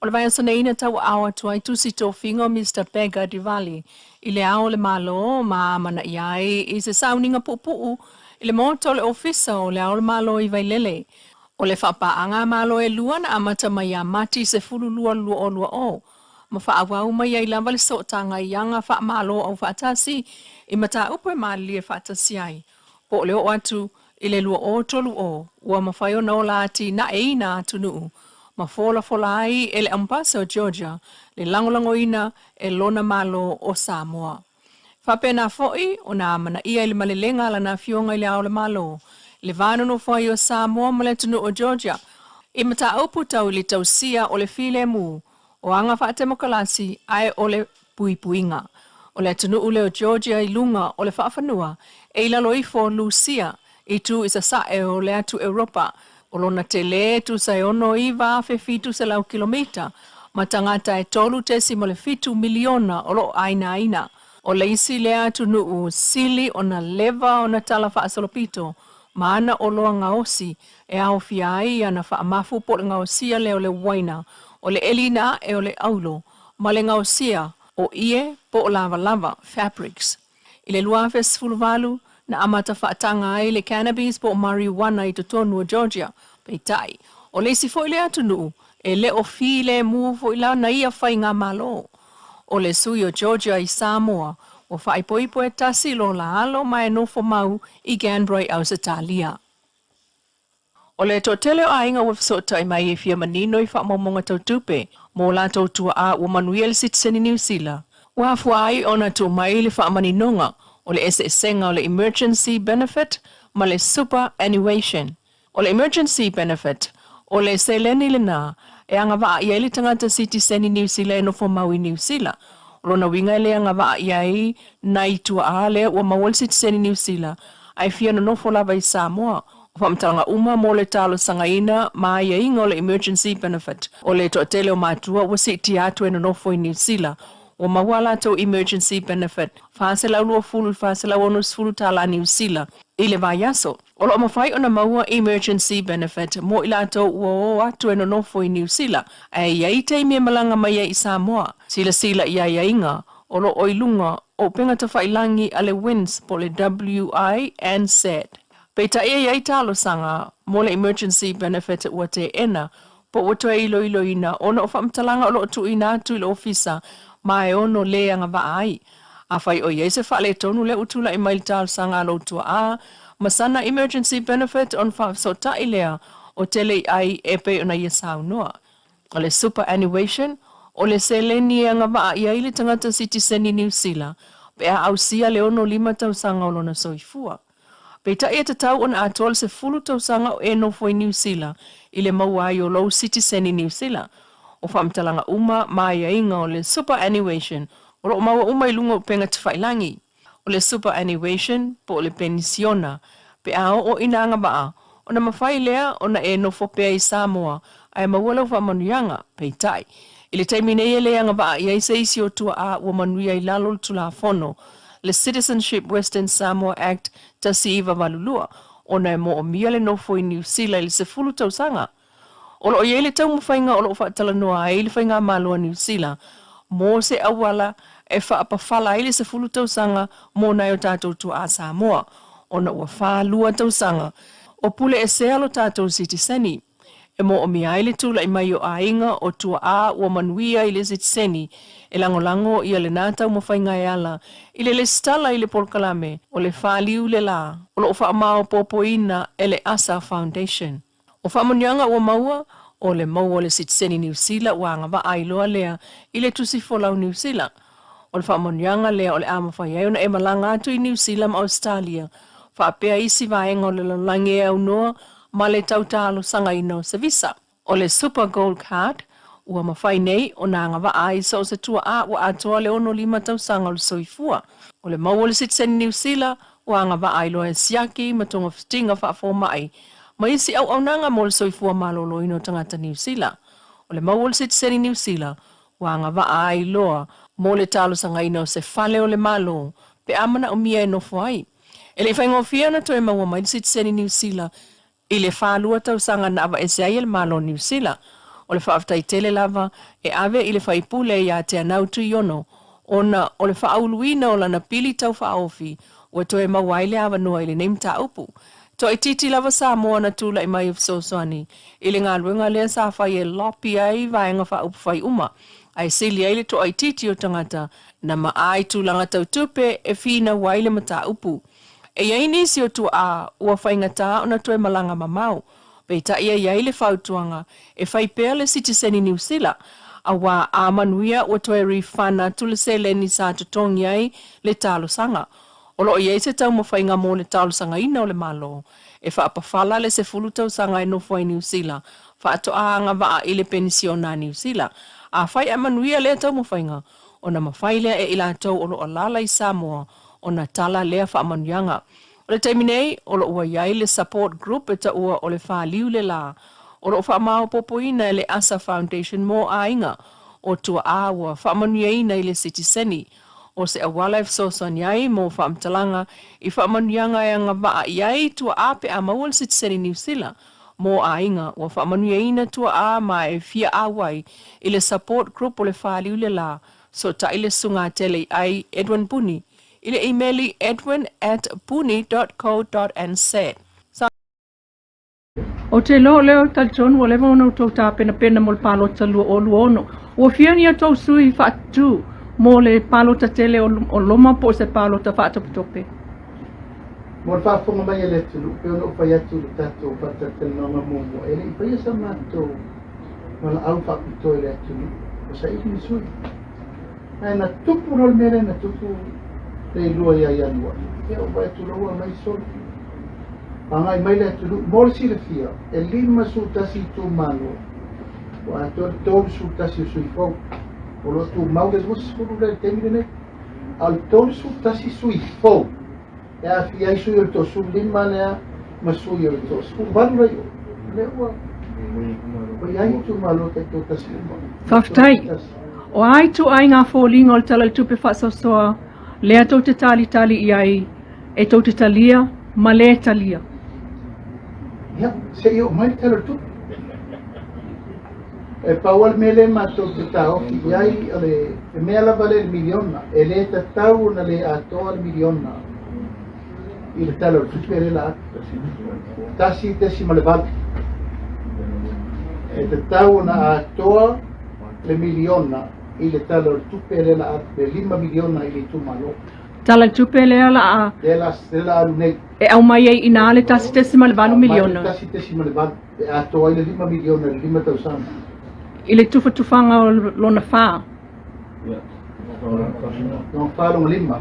O le vai sone ina tau awa tuai tusi tō whinga o Mr. Beggar Diwali, i le ao le malo ma amana iai i se sauninga pupuu, i le moto le ofisa o le ao le malo i vai lele. O le whapaanga malo e lua na amata mai a mati se fulu lua lua o. Ma whaawau mai ai lava le sotanga i anga wha malo au whaatasi, i mata upo e maali e whaatasi ai. Po leo atu, i le lua o tolu o, ua mawhaio na o laati na e ina atu nuu. Ma fola ai e le ampasa o Georgia, le langolango ina e lona malo o Samoa. Whapena foi o na amana ia le malelenga la na fionga i le ao le malo. Le vano no foi o Samoa ma le tunu o Georgia. I mata upu tau li tau sia o le file mu. O anga whaatemokalasi ai o le puipuinga. O le tunu ule o Georgia i lunga o le whaafanua. E ilalo i fo Lucia i tu isa sae o le atu Europa. O lona te le tu sa ono i vafe fitu se lau kilomita. Ma tangata e tolu tesi mo le fitu miliona o lo aina. O le isi le atu nuu sili o na leva o na tala whaasolopito. Ma ana o loa ngaosi e au fiai ana whaamafu po le ngaosia leo le waina. O le elina e o le aulo. Ma le ngaosia o ie po o lava fabrics. I le luafe sfuluvalu na amata whaatanga ai le cannabis po marijuana i totonu o Georgia. Peitai. O le isi fo i le atu nuu e le o fi le mu fo i la na ia whai ngā malo. O le sui o Georgia i Samoa, o whaipoipo e tasi lo la alo mai no fo mau i Ganbrai au Satalia. O le totele o ainga wa fisota i mai e fia manino i whamamonga tau tupe, mo la tau tua a ua manuel citizen New Zealand. Wa fuai o na tu mai le whamaninonga, o le esenga o le emergency benefit, ma le superannuation. O le emergency benefit, o le seleni le na, e anga waa ia ili tangata citizen New Zealand e no fo mau i New Zealand. O lona winga ele anga waa ia i na i tua ale ua mawal citizen New Zealand. Ai fia no fo lava i Samoa. O whamtanga uma mo le talo sangaina ma ia inga o le emergency benefit. O le toa tele o matua ua siti atu e no fo i New Zealand. O mawala to emergency benefit. Faasalalua fulu, faasalauina fulu tala New Zealand. Ile vai aso. O lo mawhai o na maua emergency benefit mo ila to ua atu e no fo i New Zealand. Ai iai teimia malanga mai i Samoa. Sila ia inga. O lo oilunga o penga ta whailangi ale wins po le WI and Z. Peita iai talo sanga mo le emergency benefit ua te ena. Po ua ilo ina ona o whamtalanga o lo tu ina atu ilo ofisa mai ono le anga vaai. A whai o iai se whale tonu le utula i mail talo sanga lo tua a. Masana emergency benefit on whaafsota ilea o tele ai epe ona ia saunoa. O le superannuation, o le seleni anga waa ia ili tangata citizen i New Zealand, pe a ausia le ono 5 tausanga o lona soifua. Pe ta ia tatau ona atol se 10 tausanga o eno fo i New Zealand, ile mauai o low citizen i New Zealand. O whamtalanga uma mai inga o le superannuation, o lo maua uma ilunga o penga tawhailangi. O le superannuation po o le pensiona, pe ao o inanga baa, o na mawhai lea o na e no fopea i Samoa, ai mawala uwa manuianga, pei tai. Ile taimine e leanga baa, ia isa isi o tua a ua manuia i lalo tula fono, le Citizenship Western Samoa Act tasi iwa walulua, o na e mo o mia le nofo i New Zealand ili se 10 tausanga. O lo ia le tau mwhainga o lo whaatala noa a ili whainga malua New Zealand, mo se awala e whaapawhala ili se 10 tausanga mo na o tātou tua a Samoa. Ona ua wha 2 tausanga. O pule e se alo tātou sitiseni. E mo o miaile tula i mai o ainga o tua a ua manuia i le sitiseni. E lango ia le nātau mawhainga e ala. I le stala i le polkalame. O le whaliu le la. O lo wha mao popoina e le Asa Foundation. O wha monianga ua maua o le mau o le sitseni New Zealand ua ngava ailoa lea i le tusi folau New Zealand. O le whaamonianga lea o le amawhai ai ona e malanga atu i New Zealand Australia. Whaapea isi vaenga o le lalangi e au noa ma le tautalo sanga ino se visa. O le Super Gold Card ua mawhai nei o nā ngava ai sa o se tua a ua atoa le ono 5 tausanga o le soifua. O le mau o le sitseni New Zealand ua ngava ailoa e siaki matonga fitinga whaafoma ai. Ma isi au nanga mo le soifua malolo ino tangata New Zealand. O le mau o le sitseni New Zealand ua ngava ailoa mo le talo sanga ino se fale o le malo pe amana o mia e nofo ai. E le whaingofia na toe maua mai sitseni New Zealand i le whaalua tau sanga na awa ese ai le malo New Zealand. O le whaaftai tele lava e ave i le whaipule ia te anau tu iono ona o le whaauluina o lana pili tau whaofi ua toe maua i le awa noa i le neimta upu. To i titi lava Samoa na tula i mai of Sosoani i le ngā luenga lea sa whai e lopi ai vaenga wha upu whai uma. Ai sili ai le to i titi o tangata na maai tūlanga tau tupe e whina waile mata upu. E iai nisi o tu a ua whaingata o na toe malanga mamau. Pei ta ia iai le whautuanga e whai pēr le Citizen New Zealand. A wā a manuia o toe rifana tula se le ni sa tutongi ai le talo sanga. Olo iai se tau mawhainga mō le talo sanga ina o le malo. E whaapawhala le se fulu tau sanga e nofo ai New Zealand. Whaato aanga waa i le pensiona New Zealand. A whai a manuia lea tau mawhainga. O na mawhai lea e ila tau olo alala i Samoa. O na tala lea wha manuianga. O le taiminei, olo ua iai le support group e ta ua o le whaaliu le la. Olo wha mao popoina e le Asa Foundation mō a inga. O tua awa wha manuiaina i le Citizeni. O se awala e fsosan iai mō whaamtalanga i whaamanuianga e anga waa iai tua a pe a maua le Citizen New Zealand mō a inga o whaamanuiaina tua a ma e fia awai i le support group o le whaaliu le la so ta i le sunga tele ai Edwin Buni i le emaili edwin@buni.co.nz. O te lo leo talitonu o lewa ono tau tā pena pena mo le palo talua o luono. O fiani a tau sui whaatu mo le palo ta tele o loma po se palo ta whaatope. Mo le whaafonga mai le tulu, pe ono whai atu le tato whatatana ngā momo. E le i whai asa mātou wala au whaapito le atulu. O sa iki ni sui. Ai na tupu rol mere na tupu Leilua ia ianua. E o wai atu laua mai soli. Pangai mai le atulu, mo le sile fia. E 5 sultasi tu mano. O ato tolu sultasi sui fau. O lo tu mau les vos furu le temine ne. Al tolu sultasi sui fau. E a fia isu yo to su 5 lea ma su yo to. Su valu yo. Leua. O iai tu malo te to tasi. Whaftai. O ai tu ai ngā fōlinga o le tala tupe whaasosoa. Lea tau te tali iai. E tau te talia, ma le talia. Ja, se io mai tala tupe. E paual mele mato te tau ki iai ale mea la vale miliona. E le te tau na le atoa miliona. I le tala tupe le la tasi tesima le vale. E te tau na atoa le miliona. I le tala tupe le la le 5 miliona i le tumalo. Tala tupe le la a. Le la alunei. E au mai e ina le tasi tesima le valu miliona. Tasi tesima le vale. E atoa i le 5 miliona, le 5 tausana. I le tufanga o lona wha. Lona wha lona 5.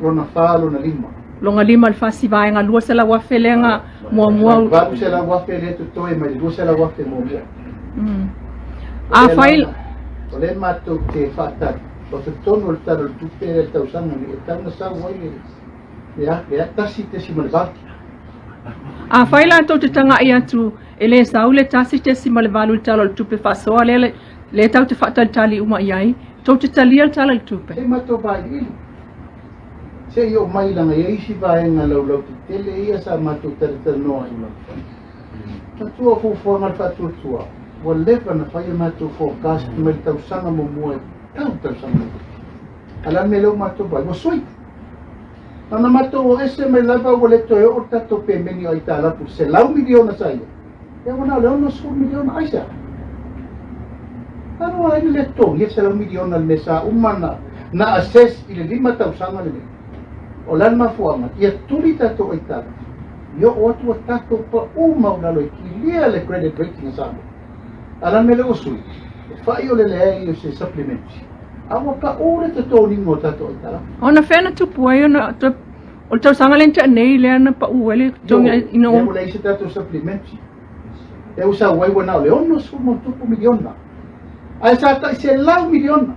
Lona wha lona 5. Longa 5 le whasi vaenga lua se la wafelenga mua. Valu se la wafe le tutoe mai lua se la wafe mua. A whail. O le mātou te whātari. O te tono le taro tupe le tausanga ni e tauna sa wai le tasi te sima le vaki. A whaila tau te tanga i atu e le sau le tasi te sima le valu le talo le tupe whasoa le tau te whaatari tali uma iai. Tau te talia le talo le tupe. E mātou vai ili. Se i o mai langa ia isi vaenga lau te tele ia sa mātou tari noa ila. Tatua fufuanga le whatuatua. Wa lepa na whaia mātou forecast mai tau sanga mo mua tau sanga. Ala me leo mātou vai. Wa soi. Ana mātou o ese mai lava o le toe o tato pe meni o ita lapu. Se lau miliona sa ia. E wana leo no sur miliona aisa. Ano ai le to. Ia se lau miliona le mesa umana. Na assess i le 5 tau sanga le. O lan mafuanga. Ia tuli tato o ita. Yo o atua tato pa uma o nalo i ki lia le credit rating sa. ala mele usui fai o le le se supplements awa pa ore te toni mo tato itala Ona fena tupu ai ona o tau sanga lenta nei le ana pa uele tonga ino. Ia mulai se tato supplements e usa wai wana le ono su mo tupu miliona ai sa ta se lau miliona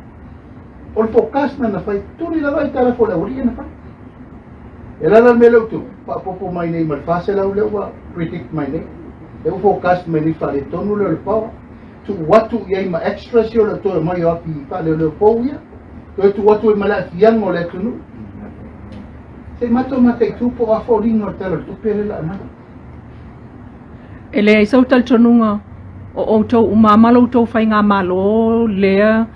o le fokas na fai tuli la vai tala fo la uri na fai e la mele tu pa popo mai nei mal fase la ule wa predict mai nei e o fokas mai ni fale tonu le pa tu watu ia ma extra si o le to mai o pi fale le po ia tu watu ma la fiang o le tunu se mato mate tu po a fo lino tala tu pere la na Ele ai sau tal tonunga o tau umamalo tau fai ngā malo lea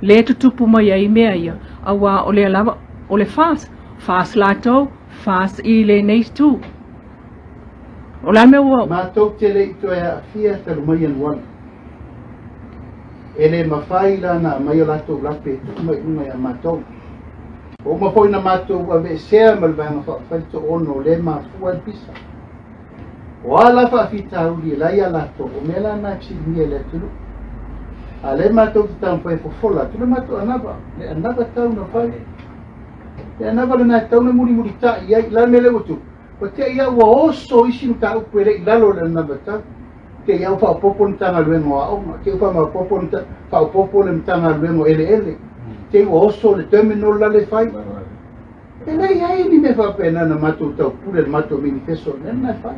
le tutupu mai ai mea ia awa o le lava o le fast lato fast I le nei tu o la me ua matou tele I toe a fia talu mai anu wana ele mawhai lana mai o latou lape tu mai unga ia matou o mawhoi na matou a ve sea malvanga whaito ono le mafua I pisa o ala whaafita uli lai a latou o mela na chini le tulu a le matou te tau whai fofola tulu matou anava le anava tau na whai le anava le na tau na muri ta iai la mele utu o te ia ua oso isi nuka upu ele I lalo le anava tau te ia upa popo ni tanga luengo a onga te upa ma popo ni popo le tanga luengo ele te ua oso le terminal la le whai e nei ai ni me whapena na matou tau pule le matou minifeso nena whai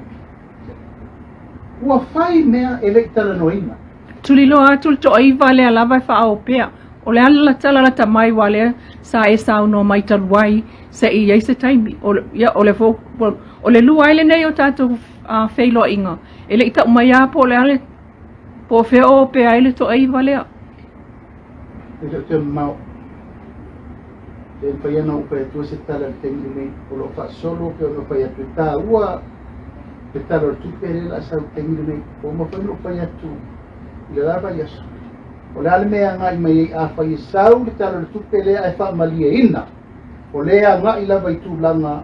ua whai mea ele tala noina tulilo atu to ai vale ala vai fa o pea o le ala tala la tamai wale sa e sa no mai talwai se I ai se taimi o le fo o le lu ai le nei o tato feilo inga ele ita mai a po le ale po fe o pe ai le to ai vale e te mau e whai ana upa e tua se tala le tengi mei o lo wha solo ke o no whai atu tā ua te tala o tupere la sa tengi mei o ma whai no whai atu le lava yasu o le ale mea ngai mai a whai sau le tala o tupere ai wha malia ina o lea ngai lava I tūlanga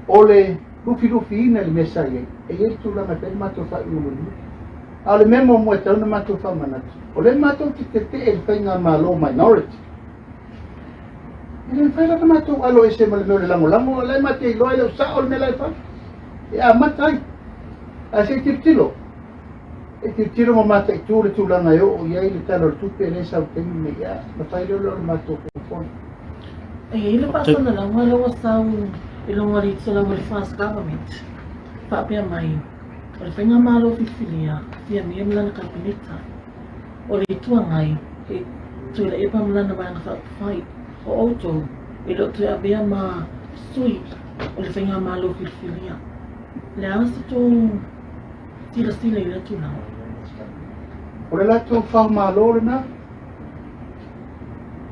o le lufi ina le mesa iei e iei tūlanga te mato whai umuni a le memo mo e tau na mato wha manatu o le mato te e whai ngā malo minority e le whai lava mato alo e se ma le meo le lango le mate I loa le sa o le mela e whai e a matai a se tiptilo e tiptilo mo mata I tū le tūlanga e o iei le tala o tupe le sa o temi me ia ma whai leo le mato kufoni Ele passou na lá, olha o sal, ele não olha isso, ele faz government. Papel mai, ele vem a malo fifilia, via mesmo lá na capineta. Olha tu angai, tu ele é para lá na banca fai, o outro, ele outro é bem ma sui, ele vem a malo fifilia. Lá se tu tira ele tu não. Olha lá tu faz malo na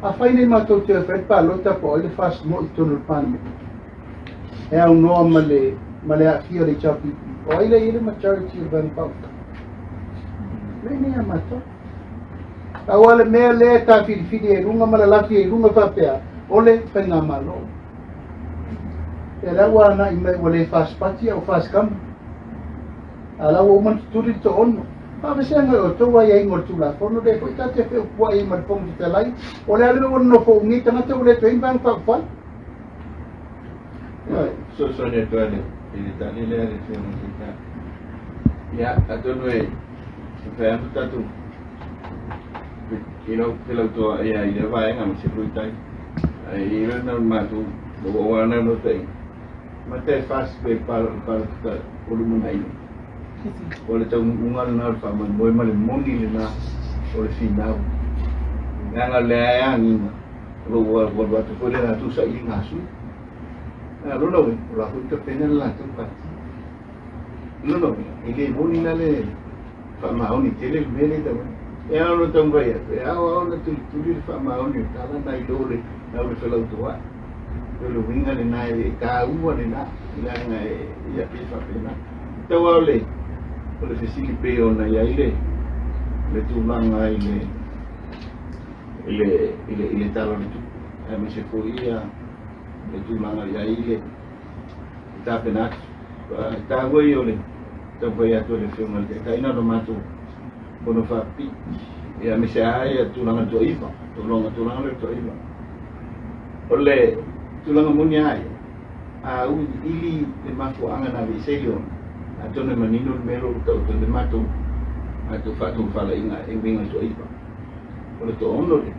a whai nei matou te whai pālota po ele fast mo I tonu pāne. E au noa male a fia le chapi. O ele ma charity o van pauta. Le nei a matou. A wale mea le ta whiriwhiri e runga mala lafi e runga whapea. Ole whai ngā malo. E rawa ana I mai wale fast pati au fast kam. A lawa o man tuturi to ono. Pavesenga o toa ia ingor tula fono de ko tate fe po ai mar pom te lai o le ale no fo ngi tanga te ole to invang fa fa so ne to ne I tani le ale fe mo ta ya atono e fe am tatu kino te lo to ia I va en am se fruitai ai ira na matu o ana no te ma te fast pe pa o lu munai o le tau unga na o whaman moe ma le moni le na o le whinau nganga le aeangi lo watu kore na tu sa I ngasu lona we o la hui ka pena la tu pati lona we I le moni na le whamaoni tele mele tau e ano tau vai e ao na tuli le whamaoni tala na I lore na o le whalau toa le winga le na e ka ua le na nga e ia pe whapena tau au le o le fesili pe ona ia ile le tūlanga ile talo le tu e me se foia le tūlanga ia ile ta penat ta goi ole ta vai atu le filma le ka ina no matu kono whapi. Ia me se aia tūlanga tō iwa, tūlanga le tō iwa. O le tūlanga muni aia, a ui ili le mafu anga na vi seio, a tōne manino le mero tau tōne mato, a tō whatu whala inga e winga tō iwa. O le tō ono le,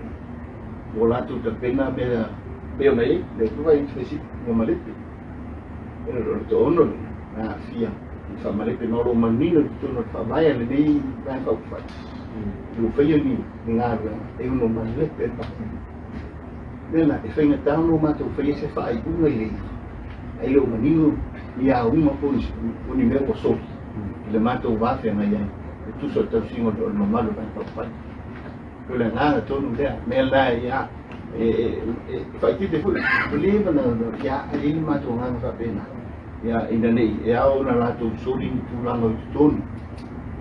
o latu ta pena mea peo nei, le tua intresi ngā malepe. O le tō ono le, a fia, i whamalepe noro manino ki tōna whawaya le nei vai whauwhai. Lu whaia ni ngā rua, e uno malepe e paki. Nena, e whainga tāno mātou whaia se whaai unga i lei. E lo manino i a unga poni mea o soki. I le mātou wāwhia ngai ai. E tuso tau singo o no malu vai whauwhai. Ko le ngāra tonu mea, mea la i a. Whaiti te hui, ko lewa na ia a ili mātou ngāra whapena. Ia ina nei, e ao na rātou sori ni tūlanga i tūtonu.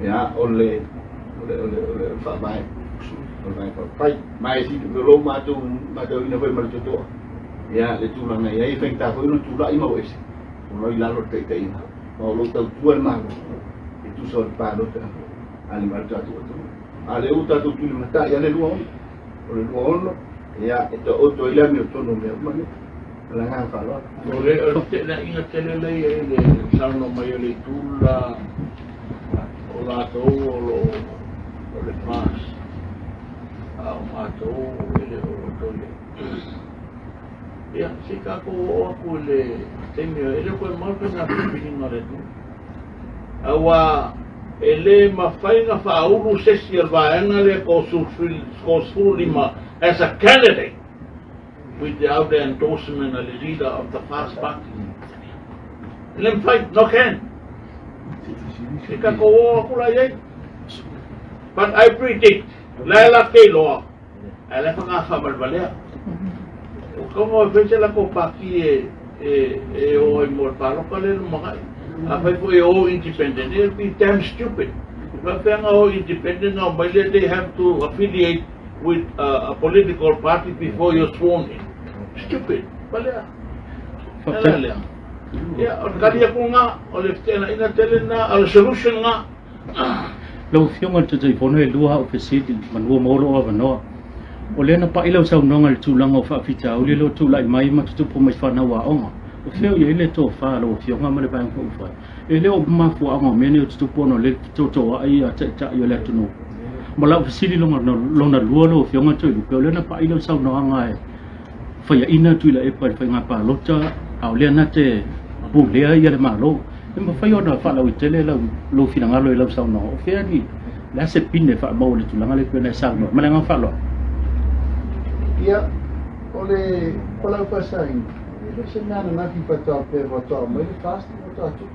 Ia o le whaamai, o le whaapai. Mai si te lo mātou ina whai maritotoa. Ia le tūlanga ia i whaing tāwhai no tūla ima o ese. O roi lalo te ina. O lo tau tua le mālo. E tuso o le pālota. Ale maritotoa tō. Ale o tātou tūli mata, ia le lua ono. O le lua ono. Ia e to oto ila mi o tono mea umane. La ngā whaloa. O le o te na inga tele lei e le sauno mai o le tūla o lātou o le pās. A o mātou e le o tole. Ia, se kako o aku le temio, e le koe mauta ngā pipiringa le tu. Awa e le mawhainga whauru sesi al vaenga le ko Sulima as a candidate without the endorsement of the leader of the Fast Party. Lem fight, no can. Sika ko o aku la yei. But I predict, Leilua Leilua, ele whanga whamarwalea. Como veces la copaki e o mor paroka le mga a fai foi o independent, it'll be damn stupid. If o independent now, but they have to affiliate with a political party before you're sworn in. Stupid. Balea. Yeah, or kaya ko nga, o leftena ina tele na al solution nga. Lo fiong te te fono e lua o fesiti manua moro o vanoa. O lena pa ilo sa unonga le tūlanga o whaafita o le lo tūlai mai matutupo mai whanau a onga. O whio i ele tō whaalo o whionga mare pai ngau whai. E leo mafu anga o mene o tutupo no le tō ai a te i o le atunu. Ma lau fesiti lona lua lo o whionga tō i lupe o lena pa ilo sa unonga e whaia ina tuila e pai whai ngā pālota au lena te pūlea i ale mālo. E ma whai o na whalau i tele lo whinangalo i lau sa unonga. O whia ni la se pine wha mau le tūlanga le pēne sa unonga. Male ngā whalo. Ia, ole lau pasai, ele se nana naki patoa pe watoa, mai le fasti watoa tu.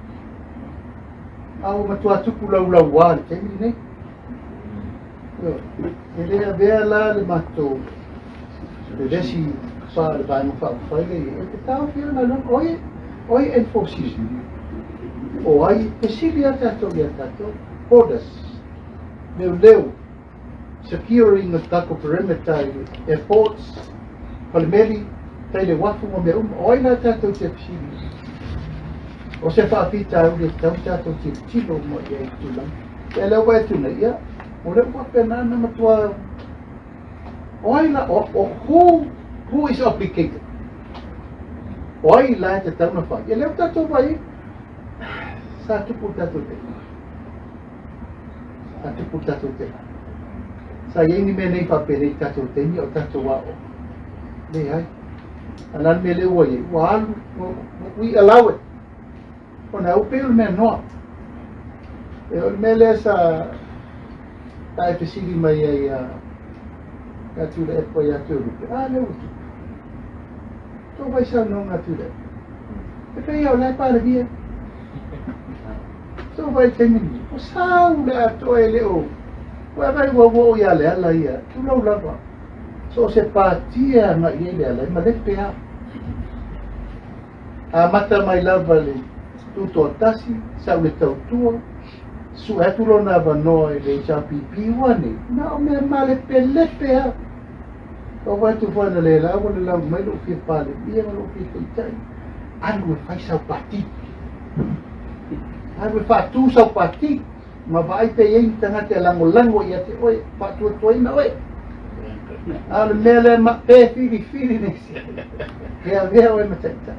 Au matua tuku lau wāle, temi nei. Ele a bea la le mato, le desi wha le vai mwha whaile, e te tau whia na lung, oi enforces. O ai, pesili a tato, borders, leu, securing the tako perimeter airports, palimeli, taile wafu mo me oi na tato te pisili. O se whaapita au le tau tato te tilo mo i ai tulang. E leo wai tuna ia, o leo wapena na matua, oi na, o who is obligated? Oi la te tau na whai. E leo tato wai, sa tupu tato te. Sa tupu tato te. Sa ini me nei papere tato teni o tato wao. Nei hai. Anan me leo ye. We allow it. Ona upel me no. E o me le sa tai pesili mai ai tato le po ya turu. Leo. To vai sa no nature. E pe ia lai para via. To vai teni. O sa ula to leo. Wa vai wo ya le ala ia. Tu lo lava. So se patia na ia le ala, ma le pea. A mata mai lava le tu to tasi, sa le tau tua. Su e tu lo na va no le chapipi wani. Na o me male pele pea. O vai tu fa na le lava le lava mai lo fi pale. Ia lo fi tai. Angu fai sa pati. Angu fa tu sa pati. ma vai pe yin tanga te lango ia te oi pa tu ina oi al mele ma pe fili ne vea oi matenta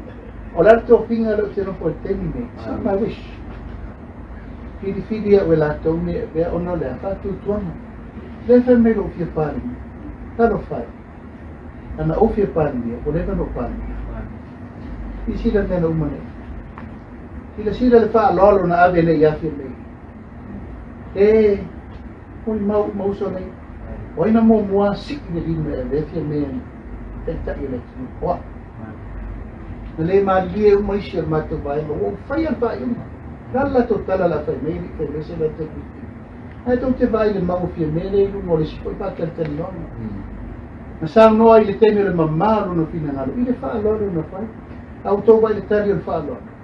o l'altro finga lo se non può tenere so ma wish fili e la to me vea ono le fa tu tuana le fa me lo fie pari ta lo fai ana o fie pari o le no pari isi la meno umane sila le fa lolo na ave le ia fie me oi mau so nei oi na mo mua sik ni lime le fie me tenta ile wa le ma lie uma isi ma to vai o fai al vai uma dalla totala la fai me che le se la te ai to te vai le mau fie me le lu mo le si poi pa ter no ma sa no ai le temi le mamma no fina na ile fa lolo no fai auto vai le tario fa lolo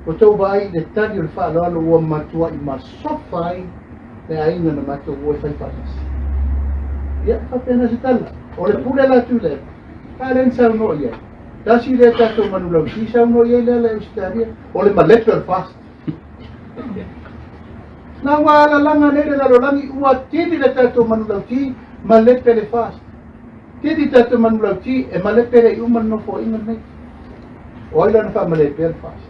o tau vai le tario fa lolo o matua I ma sofai le ainga na matua o fai patas ia fa pena se tala o le pule la tule karen sa no ia dasi le tato manulau si sa no ia le ustaria o le maletro fast na wala langa ne le langi ua tini le tato manulau ti malepe le fast tini tato manulau ti e malepe le uman no fo inga nei o ila na fa malepe le fast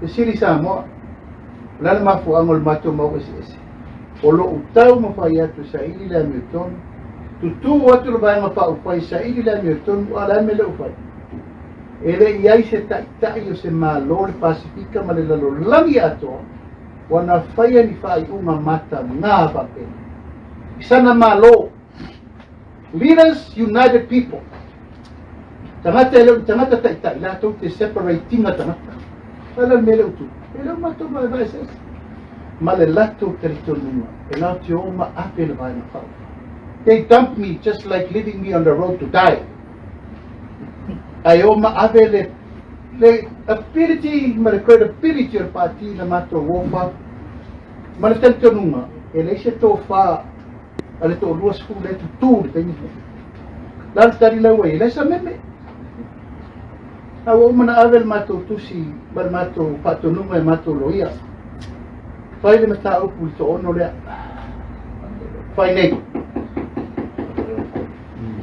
e siri Samoa lana mafu angol mato mau ese o lo utau ma fa ia tu sa ili la Newton tu watu lo vai ma fa upai sa ili la Newton ala me le upai ele iai se tai o se malo le Pasifika ma le lalo langi ato wana faia ni fai uma mata nga pa pe sana malo leaders united people tangata tai la to te separating tangata ala mele utu ele mato vai vai ses male lato teritoriuma e na te oma apel vai na fau they dumped me just like leaving me on the road to die ai oma apele le ability ma le credibility o parti na mato wofa ma le teritoriuma ele se to fa ale to lua skule tu te ni lan tari la we le sa meme awo mana avel mato tusi bar mato pato numa e mato loia fai le mata o pulto ono le fai nei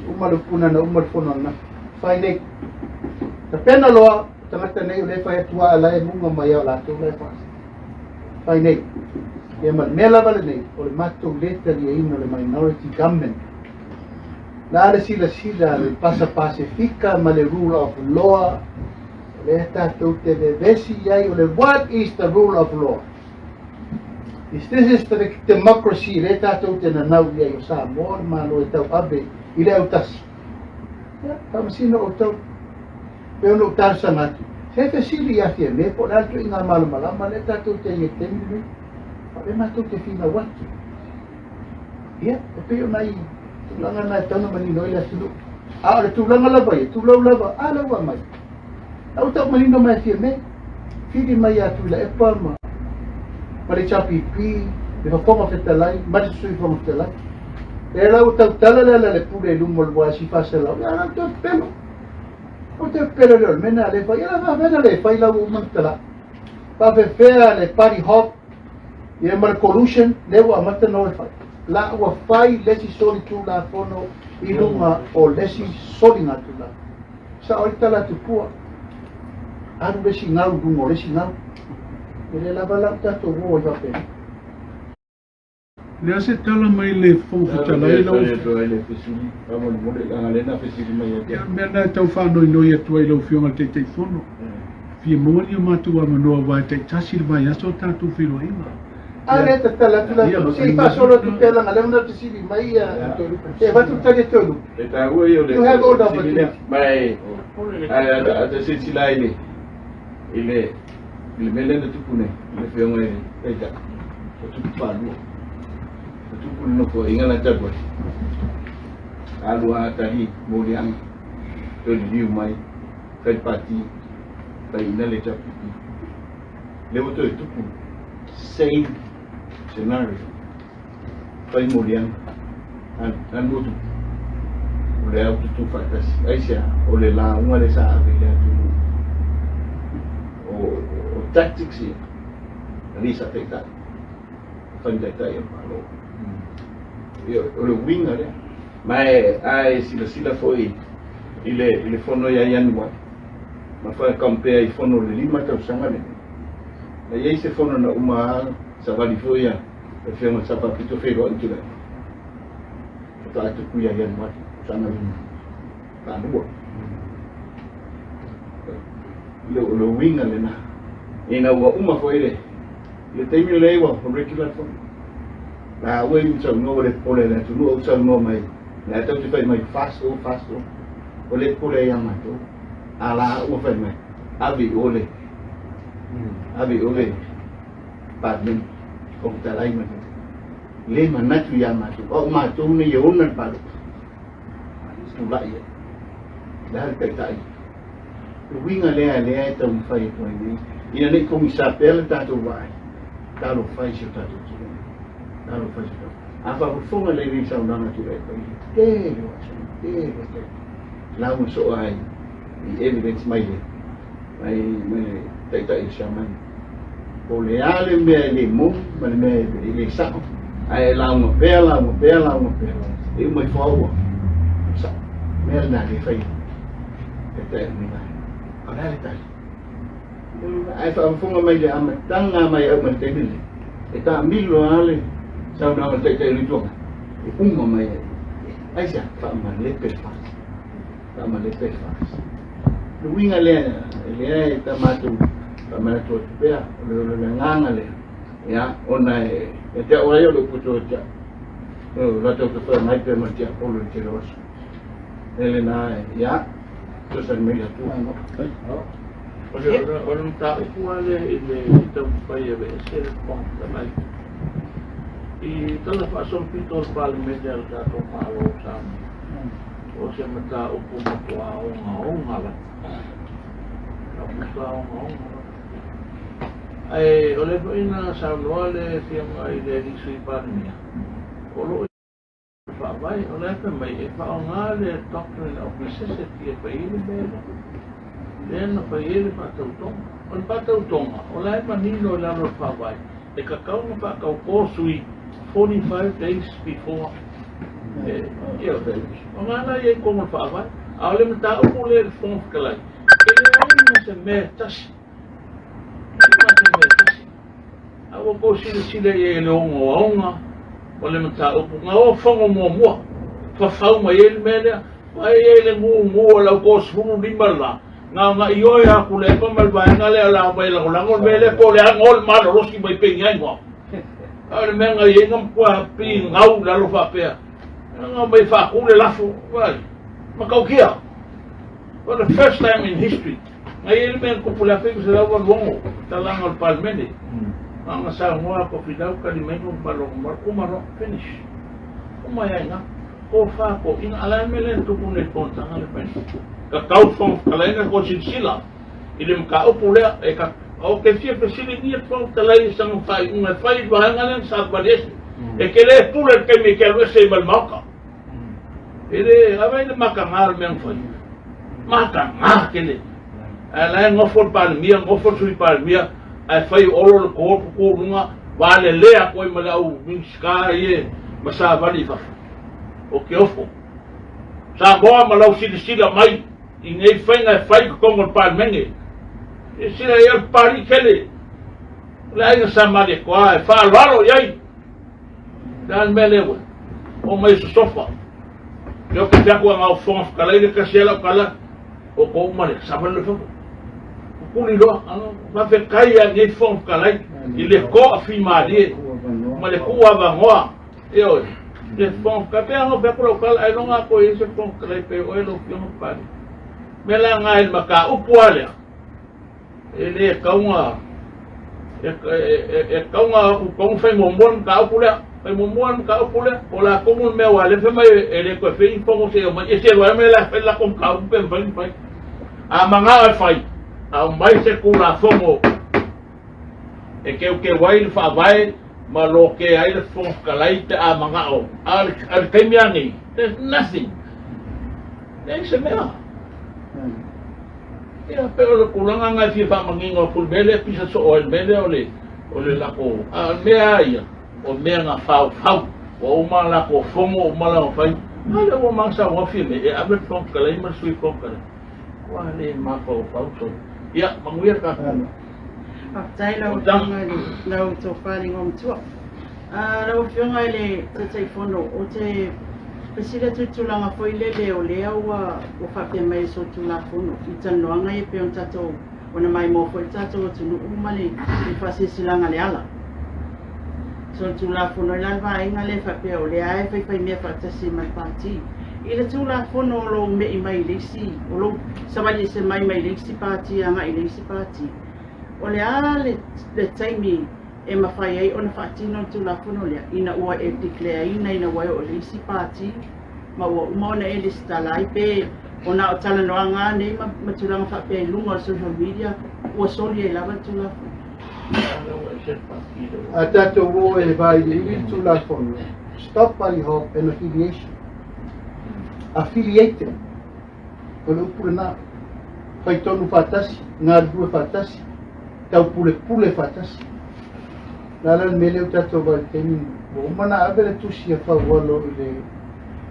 uma lo puna na uma fono na fai nei ta pena loa tamata nei le fai tua ala e munga mai ala to le fai nei e mal mela vale nei o le mato leta di ino le minority government la le sila le pasa Pasifika ma le rule of law le tato te vesi iai o le what is the rule of law is this is the democracy le tato te na nau iai o Samoa ma lo e tau abe I le autas tamasino o tau pe ono utarsa ngatu se te sili ia fie me po l'alto inga malama le tato te ie temi le mato te fina watu ia e pe o nai tulanga na tano manino ila sulu le tulanga la vai tulau lava ala wa mai au tau manino mai fie me fili mai atu ila e palma pare chapi pi de forma fetalai mari sui forma fetalai e la tau tala le pure lumo lo wa si Faasalalauina ala to pelo o te pelo le mena le vai ala va mena le fai la u mantala pa fea le party hop e mar collusion le wa mata no fai la ua fai lesi soli tu la fono I lunga o lesi soli nga tu la sa oita la tupua aru lesi ngau dungo lesi ngau ele la bala tato wo va pe le ase tala mai le fofu tala I lo le fesili amo le mole la lena fesili mai ya mena tau fa no ya tu lo fionga te fono fi moli o matu a manoa vai te tasi vai aso tatu filo ima ale te tala tula si fa solo tu tela ngale una te sili mai e va tu tale tolu e ta wo yo le you have all the opportunity mai a se sila ile mele de tu pune le feo mai e ta tu palu tu pune no ko inga la tabwa alu atari molian to liu mai fai parti fai ina le tapu le voto tu same scenario fai molian an voto le auto tu fatas aisia o le la una le sa ave le tu o tactics Risa teitai. Whain teitai malo. O le winga le. Mai ai sila foi ile fono ia ianua. Ma fa compare I fono le 5 tausanga le. Na ia se fono na uma sa vali foi ia. E fenga sa papito fero antula. Ta tu kuia ianua. Sana ta no. Le winga le na. Ina wa uma foi le taimi le wa regular fono. Na we usa no le pole le tu no usa no mai. Na tau te fai mai fast o le pole ia mato. Ala o fai mai. Abi ole. Padmen ko ta lai mai. Le manatu ia mato. O mato ni yo na palo. Tu lai. Dah tai. Winga le tau fai ko ni. Ina ne ko mi sapel ta tu vai. Ta lo fai se ta tu. Ta lo fai se. Apa ko fonga le ni sa una tu ai. Te. La mo so ai. I evidence mai tai shaman. O le ale me le mo, ma me le sa. Ai la mo pela. E mai fo. Sa. Me na le fai. Te ni mai. Ana le tai. Ai fa fonga mai le amatanga mai au mai te ni. E ta milo ale. Sa na mai tai le tonga. E uma mai. Ai sa fa ma le pe fa. Le winga le tamatu pea le nganga le ya ona e te ora yo le puto ja la to fa mai pe ma tia polo te los ele na ya to sa me ya tu no ora ta uale le to fa ye be se pon mai I tala fa son pito pal medal ka to palo sa o se mata o kuma tua onga la ai o le ina sa no le fianga I le sui parmia o lo fa vai o le pe mai e fa onga le doctrine of necessity e pa ile bela le no pa ile pa tautonga o le pa nino la no fa vai e kakao no pa ka o sui 45 days before Mangana ye como fava, ale mta o le fon kala. Ele não se metas. Awo ko sile ye le onga. Ole mta o nga fon mo. Fa fa ma ye mele, wa ye le mu la ko sunu limbala. Nga yo ya ku le pa mal ba ngale ala ba la ngol mele ko le ngol mal roski mai pe ngo. Ale menga ye ngam kwa pi ngau la lo fa pe. Nga may whakule lafo, wai, makaukia. For the first time in history, ngayon may kupulapin sa lawan wongo, talangal palmene. Mga Samoa ko pidaw kalimeno balong umaro, finish. Umayay nga, ko whako, inaalam me len tupunit po, tangal pen. Kakao fong kalainga ko sinsila, ilim kaupule, o kasi facility po talay isang fay, bahangan sa bades. E que le pulet que me quero esse malmoca. Ele avai de macangar men foi. Macangar que ele. Ela não for palmia, não for sui palmia, ai foi olo corpo corunga, vale le a coi malau minska ye, masa vali fa. O que eu for. Sa boa malau sila mai, e nem foi como o palmenge. E se ele pari que ele. Lá em Samade qua, falo aí. Dan melewe o mai sofa yo que te ko ngau fon kala ile kasela kala o ko male saban le fo ko ni lo va fe kaya ni fon kala ile ko afimari male ko wa ngoa yo de fon ka pe ngo pe ko kala ai longa ko ise fon kala pe o lo yo no pa mela ngai maka upuale ele kaunga kaunga ko fe momon ka upule Ai mumuan ka pule ola komun me wale fe mai ele ko fe fongo se o mai ese lo me la con ka pe pai a manga fai a mai se kula fongo e que wai fa vai ma lo que ai le fongo kalaita a manga o al kemiani there's nothing se me ya pero lo kulanga ngai fi fa mangingo pul bele pisa so o el bele ole o le lako mea ia o mea ngā whau o uma lako fomo o mala o whai ale o mangsa wafi me e abe whokala ima sui whokala wa le mapa o whau so ia manguia ka tai lau whiunga lau tō whāring o mtua lau whiunga le tatai whono o te pesira tutulanga foi lele o lea ua o whapea mai so tula whono i tanoanga e peon tatou ona mai mo foi tatou tunu umale i whasisilanga le ala so tula whono i lalwa inga le whapea o lea e whai mea whatasi mai pāti i le tula whono o lo me i mai leisi o lo sawali se mai leisi pāti anga i leisi pāti o lea le taimi e mawhai ai ona whaatino tula whono lea ina ua e declare ina wai o leisi pāti ma ua umona e le stalai pe ona o tala noa ngā nei ma tulanga whapea i lunga o social media ua soli e lava tula a tatou o e vai i tula whono stop body hop and affiliation affiliated o le upure nā whai tonu whatasi ngā rua whatasi tau pule whatasi Nala mele utato vai temi o mana avere tusi a whaualo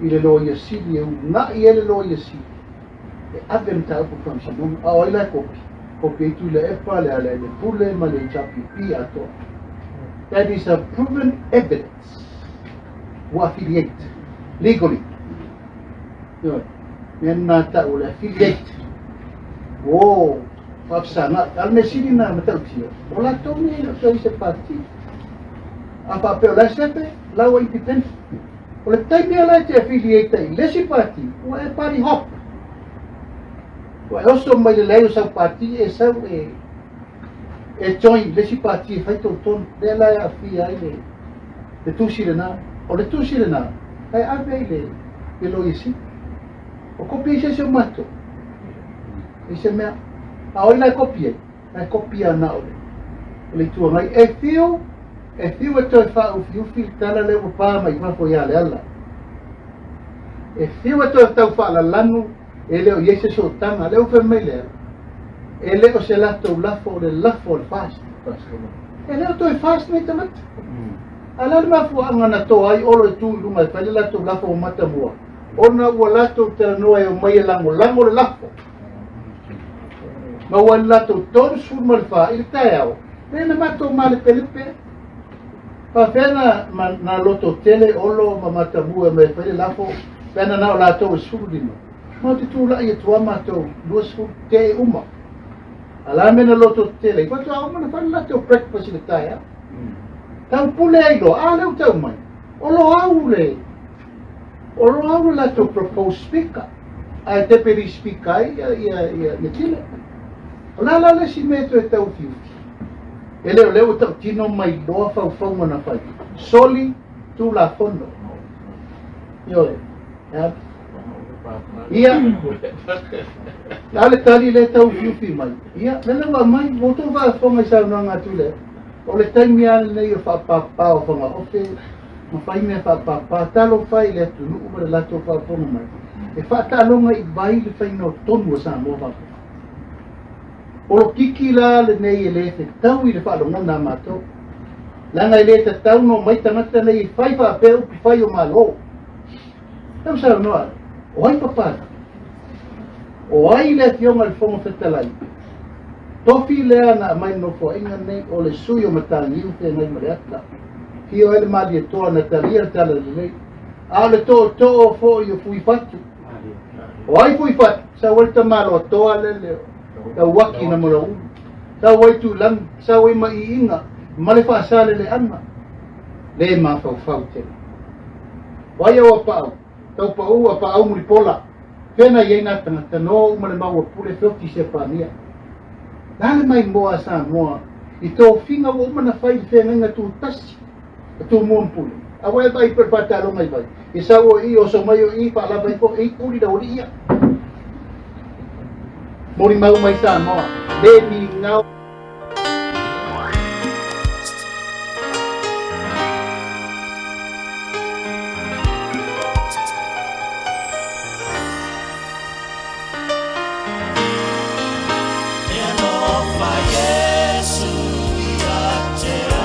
i le loa sili e na i ele loa sili e avere ta upu whamsi a oila kopi e tu le e pale ala le pule ma le chapi pi ato that is a proven evidence wa affiliate legally nena ta ule affiliate o Fafsana, alme sili na matau tia. Ola tomi e no se parti. Apa pe ola sepe, la o independent. Ola taimi ala te affiliate i lesi parti, o e pari hop. O e oso mai le leo sa parti e sa e join lesi parti e fai ton de la e afia i le tusi le na. O le tusi le na, ai ave le lo isi. O kopi se mato. E se mea a oi lai kopia na ole. Le tua ngai e fiu e toi whau fiu tala le o pā mai wafo ia le ala. E fiu e toi tau wha la lanu e leo iese so tanga leo wha mai leo. E leo se lato lafo o le fast. E leo toi fast mai tamata. Ala le mafu angana to ai olo e tu lunga e whale lato lafo o mata mua. Ona ua lato te noa e o mai e lango le lafo. Ma ua lato tonu surma le wha i le tae au. Pena mato ma le pelepe. Pa pena na loto tele olo ma matamua me whaile lafo. Pena nao lato e suru dino. Ma te tūla i e tua mato lua suru te uma. Ala mena loto tele. I pato au mana whaile lato breakfast i le tae au. Tau pule ai lo. A leu tau mai. Olo au le. Olo au lato propose speaker. A te peri speaker ai tile. La le si meto e tau fiu. E leo tau tino mai loa fau mana fai. Soli tu la fondo. Io ia. Ale tali le tau fiu mai. Ia, lele wa mai moto va fonga sa no nga tu le. O le taimi ale nei o fa pa o fonga ofe. Ma fai me fa pa talo fai le tu nu o le lato fa fonga mai. E fa talo ngai vai le fai no tonu sa mo fa. O kiki la le nei le te tau i le whaalongona mātou. Langa i le te tau no mai tangata nei whai whapea upi whai o malo. Tau sa noa, o ai papara. O ai le fionga le whonga whetalai. Tofi lea na mai no fo inga nei o le sui o matani iu te ngai mareata. Hio ele mali e toa na talia tala le lei. A le to o fo i o fui patu. O ai fui patu, sa walta malo toa le leo. Tau waki na mara unu. Tau waitu lang, sa wai mai inga. Male whaasale le ana. Le ma fau tele. Wai au apau. Tau pau apau muri pola. Pena iei nga tangata no umale mau apule whioti se pānia. Nale mai moa sa moa. I tō whinga o umana whai whenga tu tasi. Tu muampule. Awa e vai per patalo mai vai. I sa o i o so mai o i pa la vai po i kuri da ori ia. Mori mau mai sa moa. Le ni ngau. Yesu ya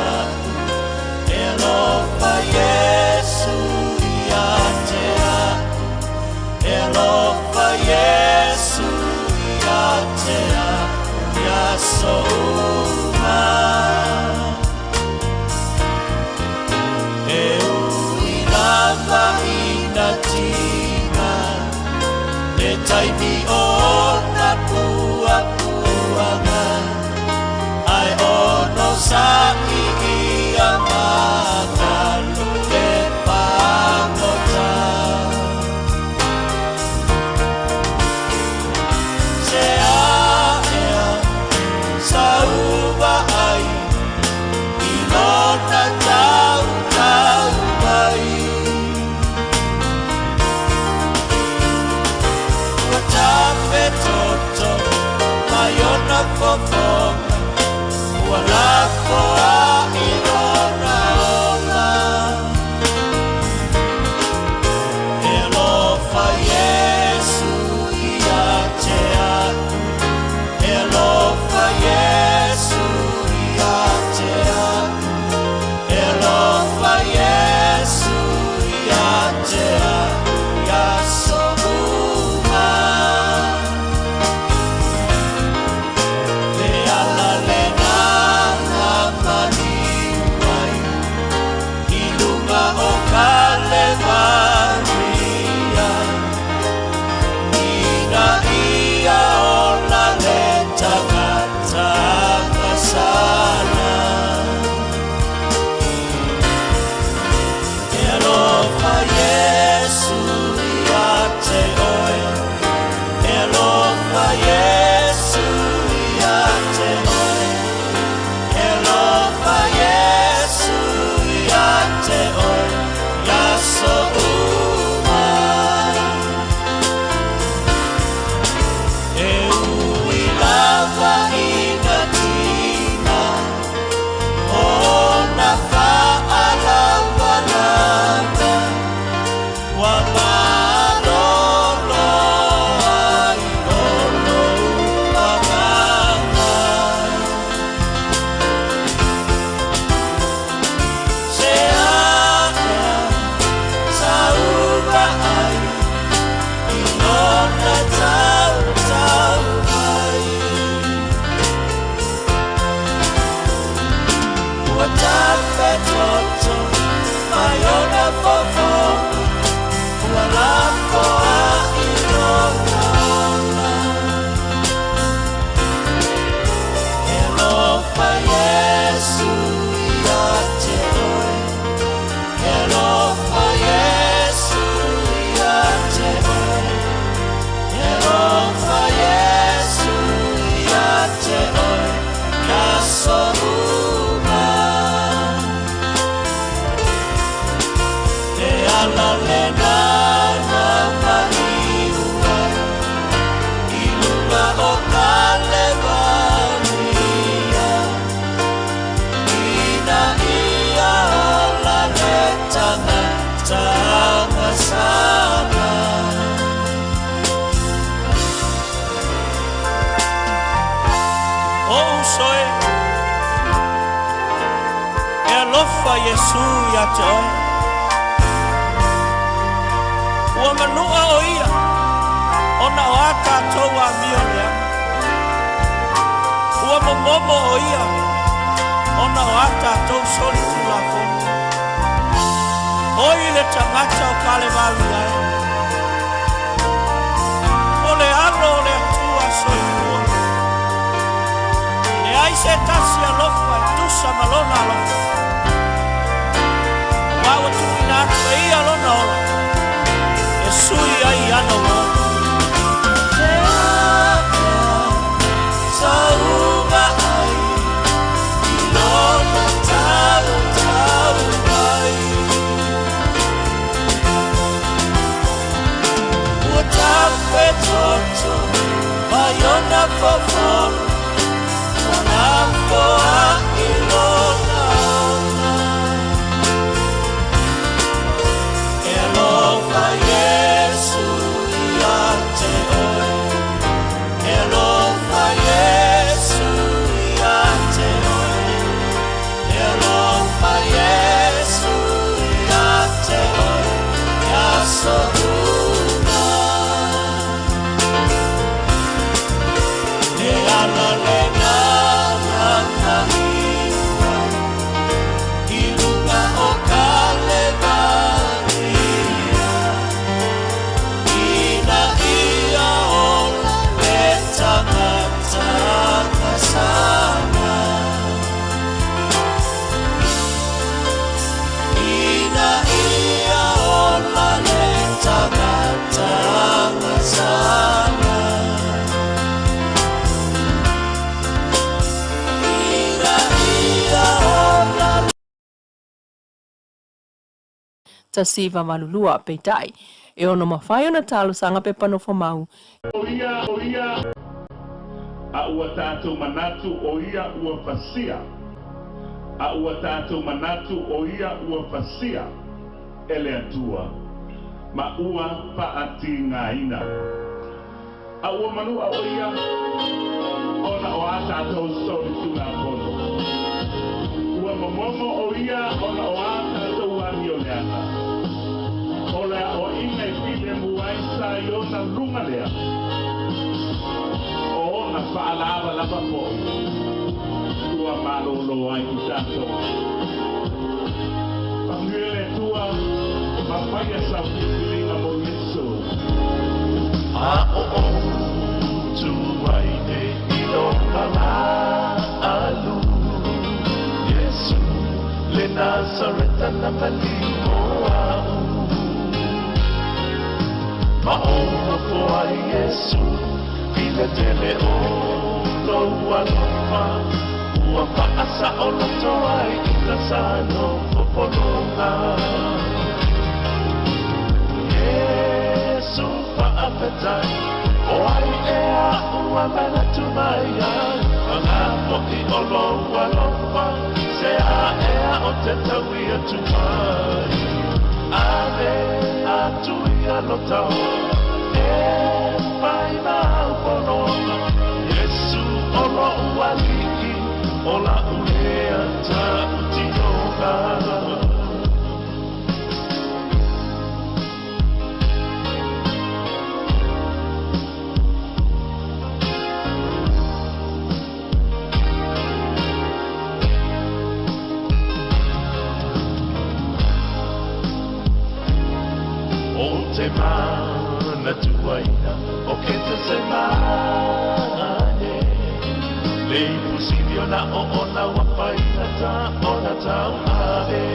Yesu ya joy wa manua oia ona waka towa mionia wa momo oia ona waka to soli tula fono oile tangata o kale mawia ole ano le tua soli fono le aise tasia lofa tusa malona lofa Wawa tuina kuia lona ola Esui ai ano mo Saunga ai Ilona tau tau ai Utape toto Mayona fofon Wanafo a ilona Elofa Yesu yate oe Elofa Yesu yate oe Elofa Yesu yate oe Yasoruna E ala lena na miwa Ilunga o kaleva Tasiva malulua peitai. E ono mawhai ona talo sanga pe panofo mau. Oia, a ua tātou manatu, oia ua pasia. a ua tātou manatu o ia ua pasia ele atua ma ua paati ngaina a ua manua o ia ona o a tātou stori tuna kono ua momomo o ia ona o a tātou ani o leana o lea o inga I pile muai sa I ona lunga lea o ona whaalava lapa po tua malolo ai ki tātou panguele tua mapaya sa pilinga mo Yesu a o tu ai ne ilo kala alu Yesu le Nazareta na malimo au ma o ko ai Yesu ile tele o lo waloma ua paasa o lo toai I ka sano popolonga Yesu paapetai o ai ea ua mana tumaya Angako I olo waloma se a ea o te tawia tumai Ave atu ia lo tau e pai mau polonga Yesu olo ualiki ola ulea ta utinoga te mana tuaina o ke te semane le pusibio na o ona wapaina ta ona tau ave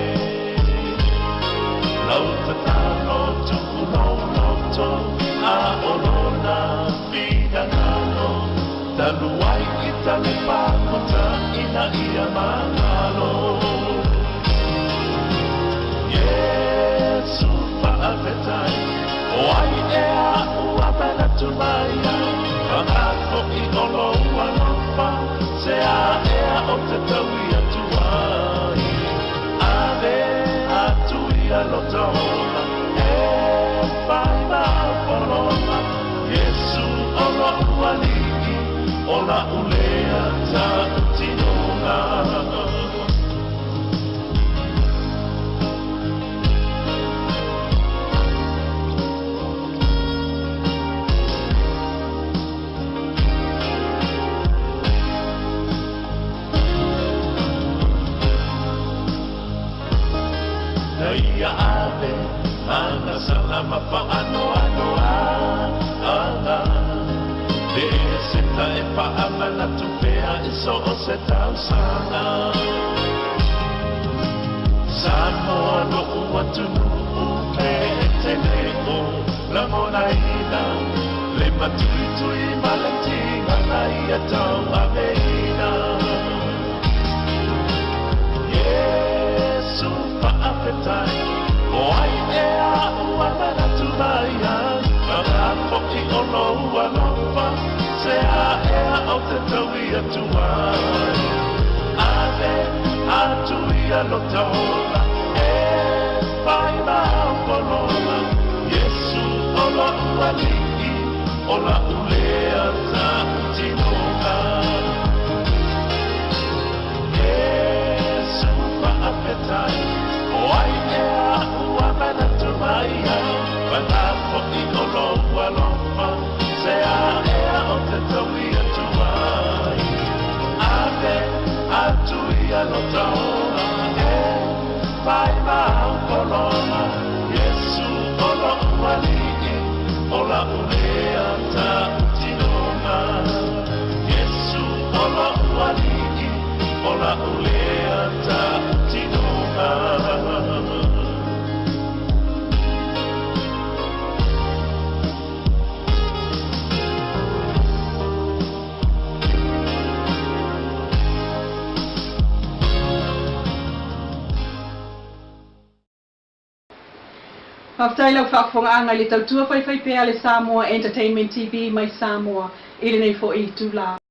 lau tatalo tuku no noto a olona pina nano taluai ki tale pakota ina ia manalo Yesu paapetai o ai ea ua mana tumaya Angako I olo walopa se a ea o te tauia tuai Ave atu ia lo taona e pai mau polona Yesu olo ualiki ola ulea ta utinonga Ia ave ana salama pa ano ana de se ta e pa amana tu pea so o se tau sana Samoa no uatu uke te leo la monaina le matui malentina na ia tau aveina Yesu paapetai o ai ea ua mana tumaya Angako I olo walopa se a ea o te tauia tuai Ave atu ia lo taona e pai mau polona Yesu olo ualiki ola ulea ta utinonga Yesu paapetai o ai ea ua mana tumaya Angako I olo walopa se a ea o te tauia tuai Ave atu ia lo taona e pai mau polona Yesu olo ualiki ola ulea ta utinonga Yesu olo ualiki ola ulea ta utinonga Haftai lau whakawhonga le tautua whaiwhai pēa le Samoa Entertainment TV mai Samoa. Ere nei fo I tūla.